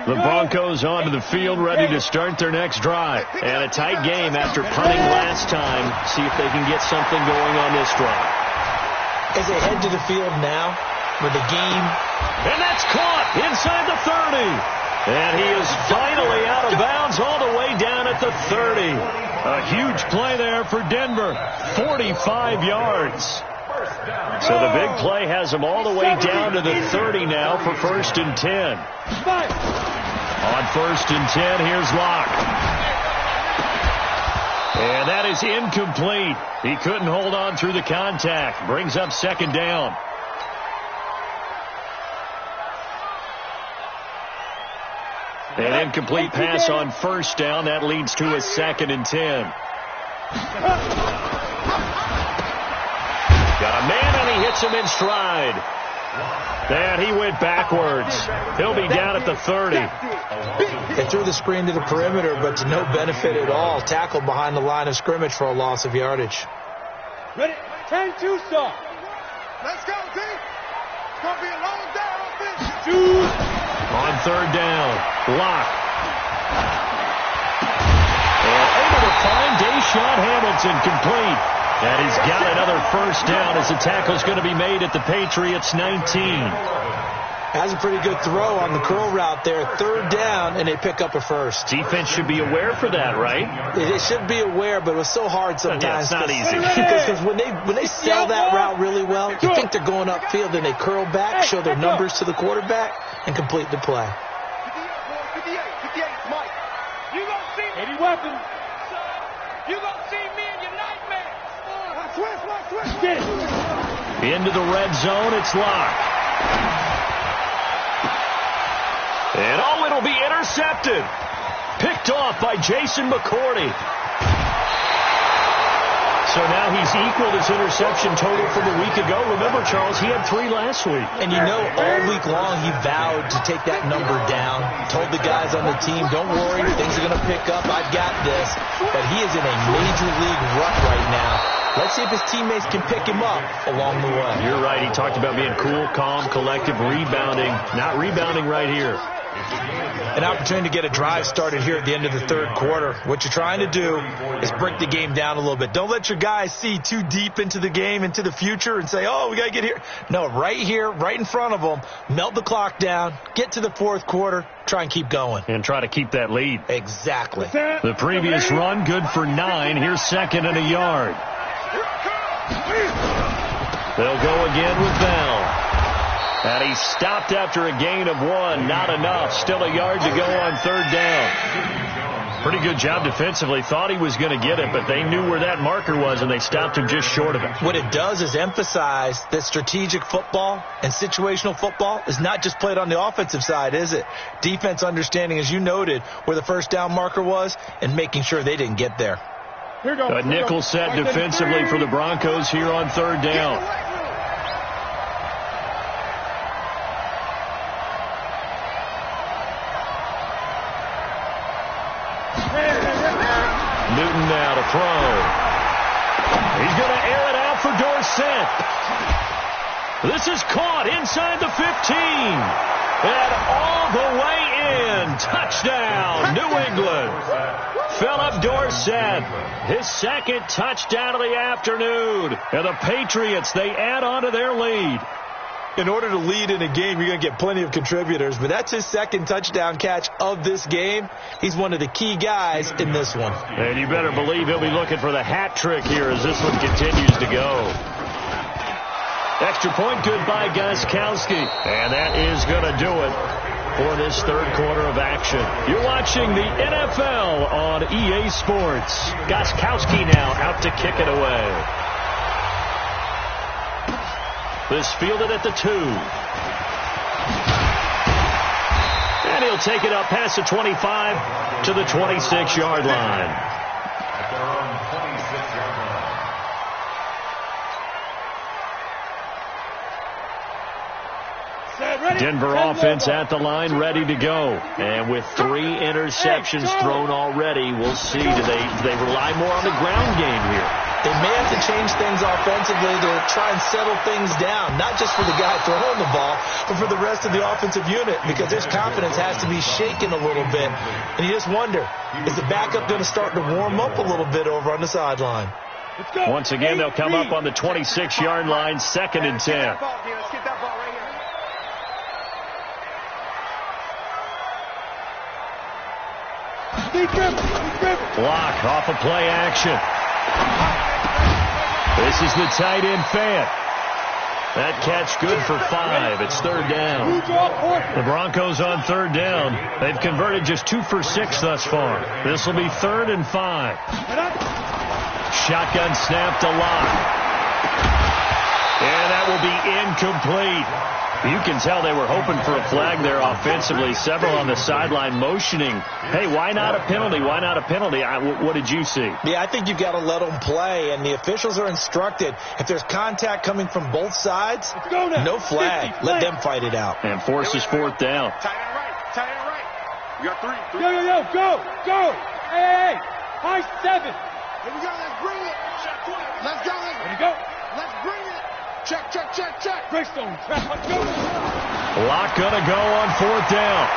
Speaker 6: The Broncos onto the field, ready to start their next drive. And a tight game after punting last time. See if they can get something going on this drive.
Speaker 8: As they head to the field now with the game.
Speaker 6: And that's caught inside the 30. And he is finally out of bounds all the way down at the 30. A huge play there for Denver. 45 yards. So the big play has him all the way down to the 30 now for 1st and 10. On 1st and 10, here's Locke. And that is incomplete. He couldn't hold on through the contact. Brings up 2nd down. An incomplete pass on 1st down. That leads to a 2nd and 10. Got a man, and he hits him in stride. And he went backwards. He'll be down at the 30.
Speaker 8: They threw the screen to the perimeter, but to no benefit at all. Tackled behind the line of scrimmage for a loss of yardage.
Speaker 7: Ready? 10-2 start.
Speaker 10: Let's go, D. It's going to be a long day on this.
Speaker 6: On 3rd down, Locke. And able to find Deshaun Hamilton complete. And he's got another 1st down as the tackle's going to be made at the Patriots 19.
Speaker 8: Has a pretty good throw on the curl route there. 3rd down, and they pick up a 1st.
Speaker 6: Defense should be aware for that, right?
Speaker 8: They should be aware, but it was so hard sometimes.
Speaker 6: Yeah, it's not easy.
Speaker 8: Because when they sell that route really well, you think they're going upfield, and they curl back, show their numbers to the quarterback, and complete the play.
Speaker 10: 58, Mike.
Speaker 7: You gonna see 80 weapons. You gonna see me in your nightmare.
Speaker 10: Twist.
Speaker 7: Get it.
Speaker 6: Into the red zone, it's Locke. And it'll be intercepted. Picked off by Jason McCourty. So now he's equaled his interception total from a week ago. Remember, Charles, he had 3 last week.
Speaker 8: And you know, all week long he vowed to take that number down. Told the guys on the team, don't worry, things are going to pick up. I've got this. But he is in a major league rut right now. Let's see if his teammates can pick him up along the way.
Speaker 6: You're right. He talked about being cool, calm, collective, rebounding. Not rebounding right here.
Speaker 8: An opportunity to get a drive started here at the end of the 3rd quarter. What you're trying to do is break the game down a little bit. Don't let your guys see too deep into the game, into the future, and say, oh, we got to get here. No, right here, right in front of them, melt the clock down, get to the 4th quarter, try and keep going.
Speaker 6: And try to keep that lead.
Speaker 8: Exactly.
Speaker 6: The previous run, good for 9. Here's 2nd and a yard. They'll go again with Bell. And he stopped after a gain of 1. Not enough. Still a yard to go on 3rd down. Pretty good job defensively. Thought he was going to get it, but they knew where that marker was, and they stopped him just short of it.
Speaker 8: What it does is emphasize that strategic football and situational football is not just played on the offensive side, is it? Defense understanding, as you noted, where the first down marker was and making sure they didn't get there.
Speaker 6: A nickel set defensively for the Broncos here on third down. Newton now to throw. He's going to air it out for Dorsett. This is caught inside the 15. And all the way in. Touchdown, New England. Philip Dorsett, his second touchdown of the afternoon. And the Patriots, they add on to their lead. In order to lead in a game, you're going to get plenty of contributors, but that's his second touchdown catch of this game. He's one of the key guys in this one. And you better believe he'll be looking for the hat trick here as this one continues to go. Extra point good by Gostkowski. And that is going to do it for this third quarter of action. You're watching the NFL on EA Sports. Gostkowski now out to kick it away. This fielded at the 2. And he'll take it up past the 25 to the 26-yard line.
Speaker 9: At their own 26-yard line.
Speaker 6: Denver offense at the line, ready to go. And with 3 interceptions thrown already, we'll see. Do they rely more on the ground game here?
Speaker 8: They may have to change things offensively to try and settle things down, not just for the guy throwing the ball, but for the rest of the offensive unit, because his confidence has to be shaken a little bit. And you just wonder, is the backup going to start to warm up a little bit over on the sideline?
Speaker 6: Once again, they'll come up on the 26-yard line, 2nd and 10.
Speaker 10: Let's get that ball right here.
Speaker 6: Block off of play action. This is the tight end Fant. That catch good for 5. It's third down. The Broncos on third down. They've converted just 2 for 6 thus far. This will be 3rd and 5. Shotgun snap to Locke. And that will be incomplete. You can tell they were hoping for a flag there offensively. Several on the sideline motioning, hey, why not a penalty? Why not a penalty? What did you see?
Speaker 8: Yeah, I think you've got to let them play, and the officials are instructed. If there's contact coming from both sides, no flag. Let them fight it out.
Speaker 6: And forces 4th down.
Speaker 10: Tight end right. Tight end right. You got 3.
Speaker 7: Yo, go. Hey. High 7.
Speaker 10: Here we go. Let's bring it. Let's go.
Speaker 7: Ready to go.
Speaker 10: Let's bring it. Check.
Speaker 7: Greystone trap. Let's go.
Speaker 6: Locke gonna go on 4th down.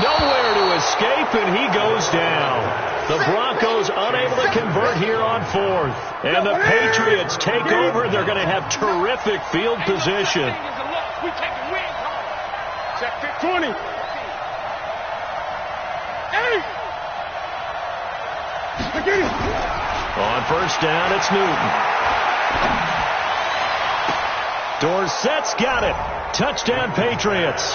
Speaker 6: Nowhere to escape, and he goes down. The Broncos unable to convert here on 4th. And the Patriots take over. They're going to have terrific field position.
Speaker 7: We take the win. Check 20. 8.
Speaker 6: On 1st down, it's Newton. Dorsett's got it. Touchdown, Patriots.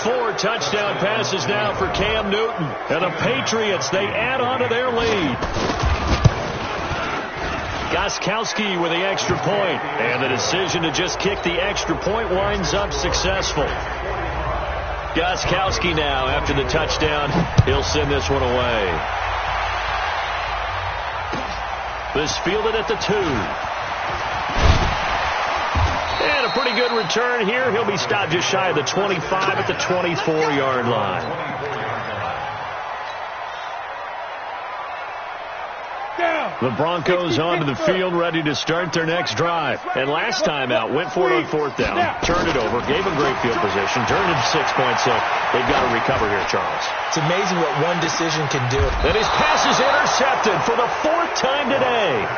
Speaker 6: 4 touchdown passes now for Cam Newton. And the Patriots, they add on to their lead. Gostkowski with the extra point. And the decision to just kick the extra point winds up successful. Gostkowski now, after the touchdown, he'll send this one away. This fielded at the 2. And a pretty good return here. He'll be stopped just shy of the 25 at the 24-yard line. The Broncos onto the field, ready to start their next drive. And last time out, went for it on 4th down, turned it over, gave them great field position, turned it to 6 points, so they've got to recover here, Charles.
Speaker 8: It's amazing what one decision can do.
Speaker 6: And his pass is intercepted for the 4th time today.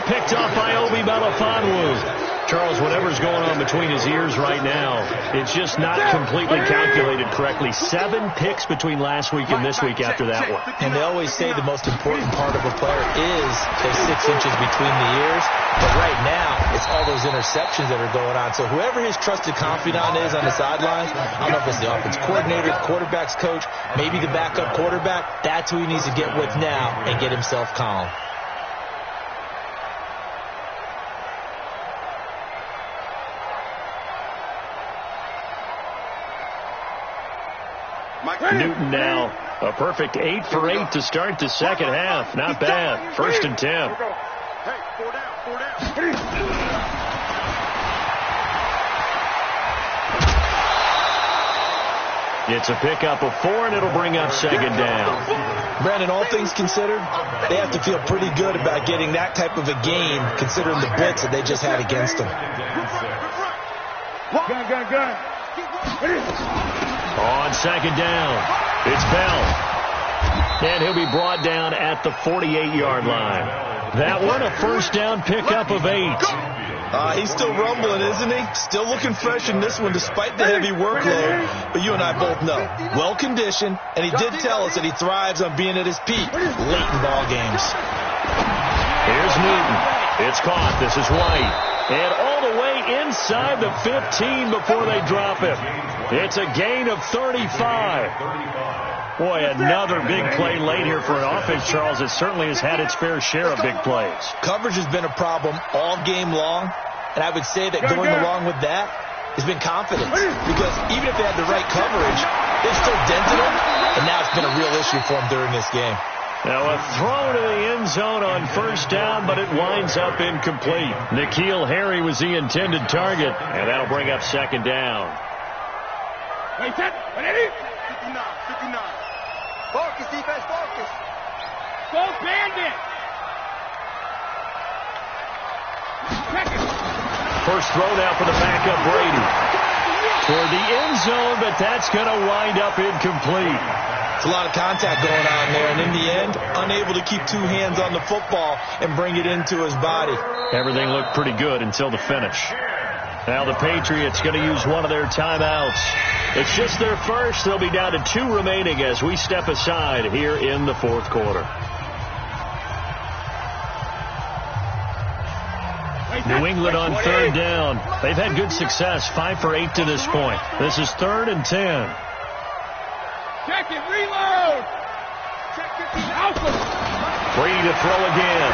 Speaker 6: Picked off by Obi Melifonwu. Charles, whatever's going on between his ears right now, it's just not completely calculated correctly. 7 picks between last week and this week after that one.
Speaker 8: And they always say the most important part of a player is those 6 inches between the ears. But right now, it's all those interceptions that are going on. So whoever his trusted confidant is on the sidelines, I don't know if it's the offense coordinator, the quarterback's coach, maybe the backup quarterback, that's who he needs to get with now and get himself calm.
Speaker 6: Newton now, a perfect 8 for 8 to start the second half. Not bad. 1st and 10.
Speaker 2: Hey, 4 down.
Speaker 6: It's a pickup of 4, and it'll bring up 2nd down.
Speaker 8: Brandon, all things considered, they have to feel pretty good about getting that type of a gain, considering the blitz that they just had against them.
Speaker 7: Gun.
Speaker 6: On 2nd down, it's Bell. And he'll be brought down at the 48-yard line. That one, a 1st down pickup of 8.
Speaker 8: He's still rumbling, isn't he? Still looking fresh in this one despite the heavy workload. But you and I both know, well-conditioned, and he did tell us that he thrives on being at his peak late in ball games.
Speaker 6: Here's Newton. It's caught. This is White. And all the way inside the 15 before they drop him. It's a gain of 35. Boy, another big play late here for an offense, Charles. It certainly has had its fair share of big plays.
Speaker 8: Coverage has been a problem all game long, and I would say that going along with that has been confidence. Because even if they had the right coverage, they've still dented him, and now it's been a real issue for him during this game.
Speaker 6: Now a throw to the end zone on 1st down, but it winds up incomplete. N'Keal Harry was the intended target, and that'll bring up 2nd down.
Speaker 7: Wait, set. Ready?
Speaker 10: 59. Focus, defense, focus.
Speaker 7: Go Bandit. Second.
Speaker 6: First throw now for the backup Brady. Toward the end zone, but that's going to wind up incomplete.
Speaker 8: It's a lot of contact going on there, and in the end, unable to keep 2 hands on the football and bring it into his body.
Speaker 6: Everything looked pretty good until the finish. Now the Patriots going to use one of their timeouts. It's just their first. They'll be down to 2 remaining as we step aside here in the 4th quarter. New England on 3rd down. They've had good success, 5 for 8 to this point. This is 3rd and 10.
Speaker 7: Check it, reload. Check it,
Speaker 6: Free to throw again.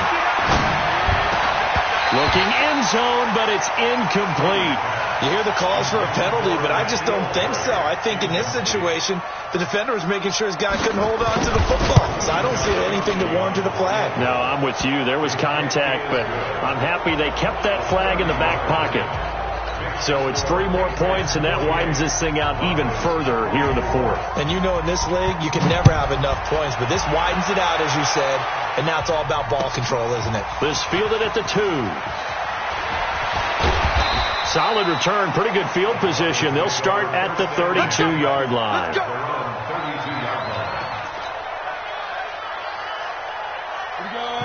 Speaker 6: Looking end zone, but it's incomplete.
Speaker 8: You hear the calls for a penalty, but I just don't think so. I think in this situation, the defender was making sure his guy couldn't hold on to the football. So I don't see anything that warranted a flag.
Speaker 6: No, I'm with you. There was contact, but I'm happy they kept that flag in the back pocket. So it's 3 more points, and that widens this thing out even further here in the 4th.
Speaker 8: And you know in this league, you can never have enough points, but this widens it out, as you said, and now it's all about ball control, isn't it?
Speaker 6: This fielded at the 2. Solid return, pretty good field position. They'll start at the 32-yard line.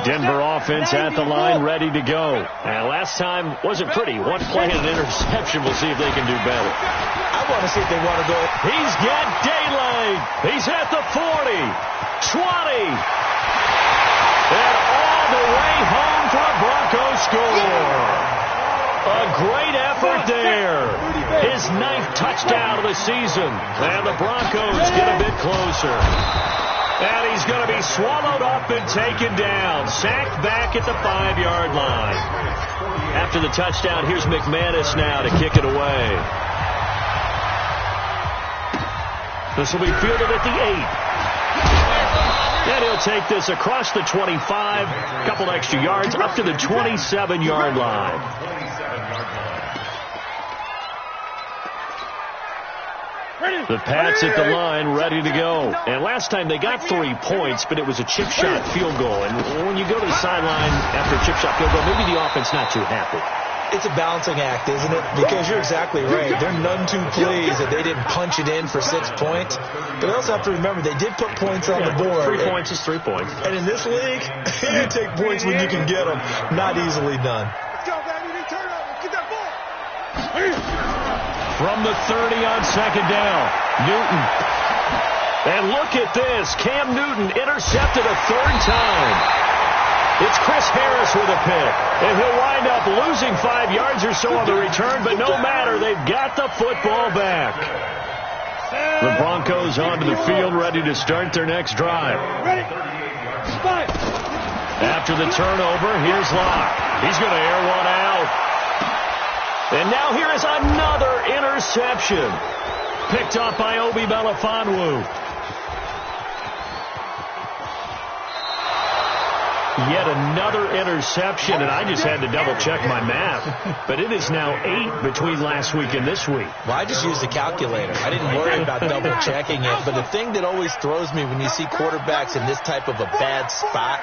Speaker 6: Denver offense at the line, ready to go. And last time wasn't pretty. One play and an interception. We'll see if they can do better.
Speaker 8: I want to see if they want to go.
Speaker 6: He's got daylight. He's at the 40, 20, and all the way home for a Broncos score. A great effort there. His 9th touchdown of the season. And the Broncos get a bit closer. And he's going to be swallowed up and taken down. Sacked back at the 5-yard line. After the touchdown, here's McManus now to kick it away. This will be fielded at the 8. And he'll take this across the 25. A couple extra yards up to the 27-yard line. The Pats at the line, ready to go. And last time they got 3 points, but it was a chip shot field goal. And when you go to the sideline after a chip shot field goal, maybe the offense not too happy.
Speaker 8: It's a balancing act, isn't it? Because you're exactly right. They're none too pleased that they didn't punch it in for 6 points. But I also have to remember, they did put points on the board.
Speaker 6: 3 points is 3 points.
Speaker 8: And in this league, you take points when you can get them. Not easily done.
Speaker 10: Let's go, baby. Turn over. Get that ball.
Speaker 6: from the 30 on second down. Newton. And look at this. Cam Newton intercepted a third time. It's Chris Harris with a pick. And he'll wind up losing 5 yards or so on the return, but no matter, they've got the football back. The Broncos onto the field, ready to start their next drive. After the turnover, here's Locke. He's going to air one out. And now here is another interception. Picked up by Obi Melifonwu. Yet another interception, and I just had to double-check my math. But it is now 8 between last week and this week.
Speaker 8: Well, I just used the calculator. I didn't worry about double-checking it. But the thing that always throws me when you see quarterbacks in this type of a bad spot,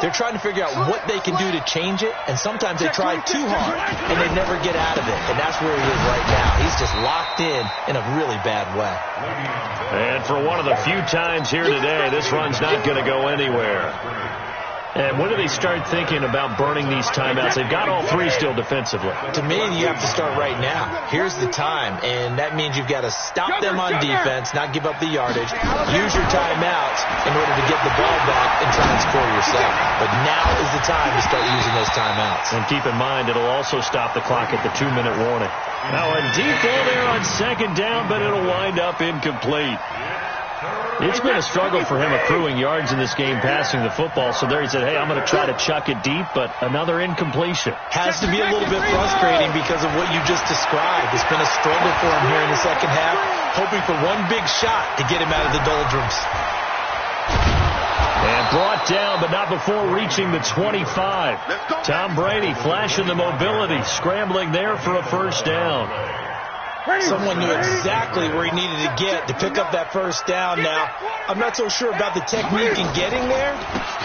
Speaker 8: they're trying to figure out what they can do to change it, and sometimes they try too hard, and they never get out of it. And that's where he is right now. He's just locked in a really bad way.
Speaker 6: And for one of the few times here today, this run's not going to go anywhere. And when do they start thinking about burning these timeouts? They've got all 3 still defensively.
Speaker 8: To me, you have to start right now. Here's the time, and that means you've got to stop them on defense, not give up the yardage, use your timeouts in order to get the ball back and try and score yourself. But now is the time to start using those timeouts.
Speaker 6: And keep in mind, it'll also stop the clock at the 2-minute warning. Now a deep ball there on second down, but it'll wind up incomplete. It's been a struggle for him accruing yards in this game passing the football. So there he said, hey, I'm going to try to chuck it deep, but another incompletion.
Speaker 8: Has to be a little bit frustrating because of what you just described. It's been a struggle for him here in the second half, hoping for one big shot to get him out of the doldrums.
Speaker 6: And brought down, but not before reaching the 25. Tom Brady flashing the mobility, scrambling there for a first down.
Speaker 8: Someone knew exactly where he needed to get to pick up that first down. Now, I'm not so sure about the technique in getting there,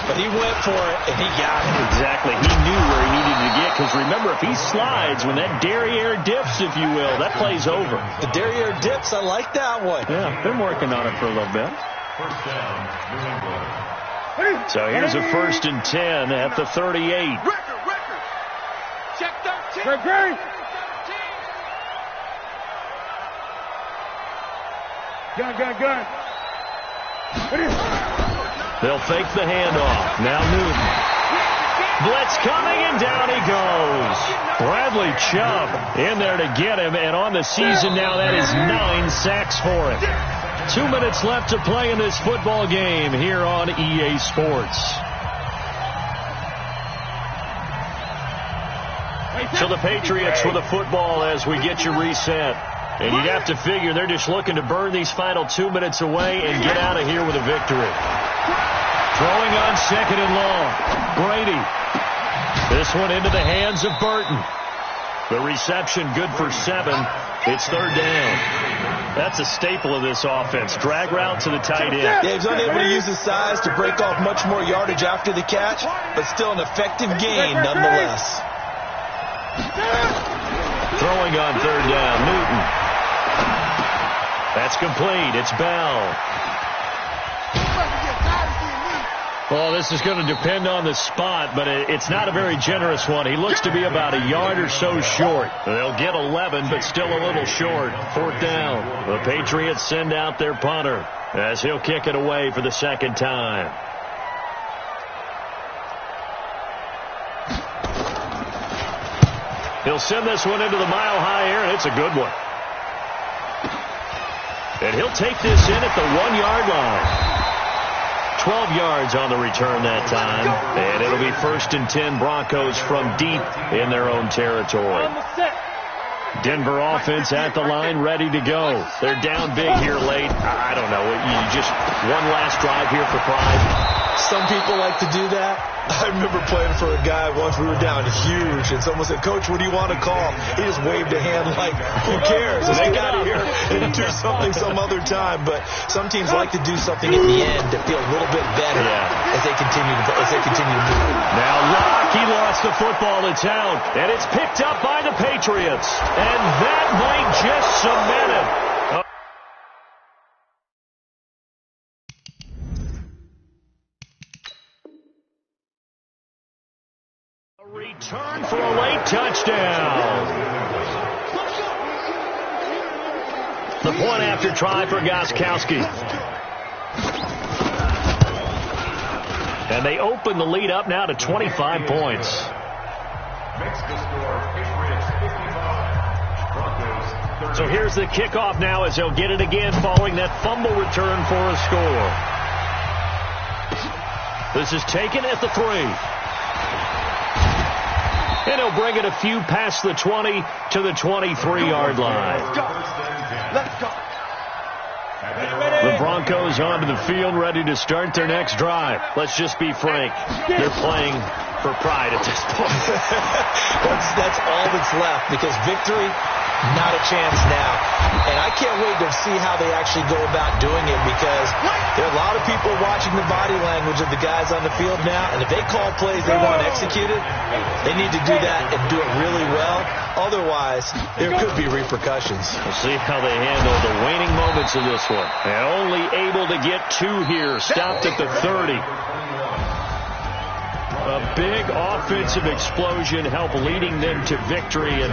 Speaker 8: but he went for it, and he got it.
Speaker 6: Exactly. He knew where he needed to get, because remember, if he slides, when that derriere dips, if you will, that play's over.
Speaker 8: The derriere dips, I like that one.
Speaker 6: Yeah, been working on it for a little bit.
Speaker 9: First down, New England.
Speaker 6: So here's a 1st and 10 at the 38.
Speaker 10: Record. Check 13.
Speaker 7: Gun.
Speaker 6: They'll fake the handoff. Now Newton. Blitz coming, and down he goes. Bradley Chubb in there to get him, and on the season now, that is 9 sacks for him. 2 minutes left to play in this football game here on EA Sports. So the Patriots with the football as we get you reset. And you'd have to figure they're just looking to burn these final 2 minutes away and get out of here with a victory. Throwing on second and long. Brady. This one into the hands of Burton. The reception good for 7. It's 3rd down. That's a staple of this offense. Drag route to the tight end.
Speaker 8: Yeah, he's unable to use his size to break off much more yardage after the catch, but still an effective gain nonetheless.
Speaker 6: Throwing on 3rd down. Newton. That's complete. It's Bell. Well, this is going to depend on the spot, but it's not a very generous one. He looks to be about a yard or so short. They'll get 11, but still a little short. 4th down. The Patriots send out their punter as he'll kick it away for the 2nd time. He'll send this one into the mile-high air, and it's a good one. And he'll take this in at the 1-yard line. 12 yards on the return that time. And it'll be 1st and 10 Broncos from deep in their own territory. Denver offense at the line, ready to go. They're down big here late. I don't know. You just one last drive here for pride.
Speaker 8: Some people like to do that. I remember playing for a guy once. We were down huge, and someone said, "Coach, what do you want to call?" He just waved a hand like, "Who cares? Let's get out of here and do something some other time." But some teams like to do something at the end to feel a little bit better as they continue to move.
Speaker 6: Now Locke, he lost the football. It's out, and it's picked up by the Patriots, and that might just cement it. Return for a late touchdown. The point after try for Gostkowski. And they open the lead up now to 25 points. So here's the kickoff now as they'll get it again following that fumble return for a score. This is taken at the 3. And he'll bring it a few past the 20 to the 23-yard line.
Speaker 10: Let's go.
Speaker 6: The Broncos onto the field, ready to start their next drive. Let's just be frank. They're playing for pride at this point.
Speaker 8: That's all that's left, because victory, not a chance now. And I can't wait to see how they actually go about doing it, because there are a lot of people watching the body language of the guys on the field now, and if they call plays they want executed, they need to do that and do it really well. Otherwise, there could be repercussions.
Speaker 6: We'll see how they handle the waning moments of this one. And only able to get 2 here. Stopped at the 30. A big offensive explosion helped leading them to victory. And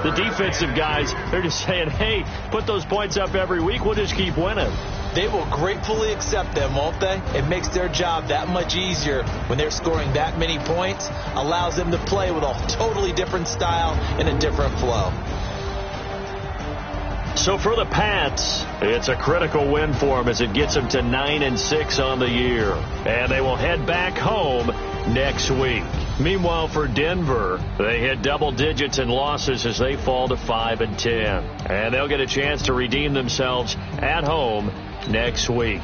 Speaker 6: the defensive guys, they're just saying, hey, put those points up every week. We'll just keep winning.
Speaker 8: They will gratefully accept them, won't they? It makes their job that much easier when they're scoring that many points. Allows them to play with a totally different style and a different flow.
Speaker 6: So for the Pats, it's a critical win for them as it gets them to 9-6 on the year. And they will head back home next week. Meanwhile, for Denver, they hit double digits in losses as they fall to 5-10. And they'll get a chance to redeem themselves at home next week.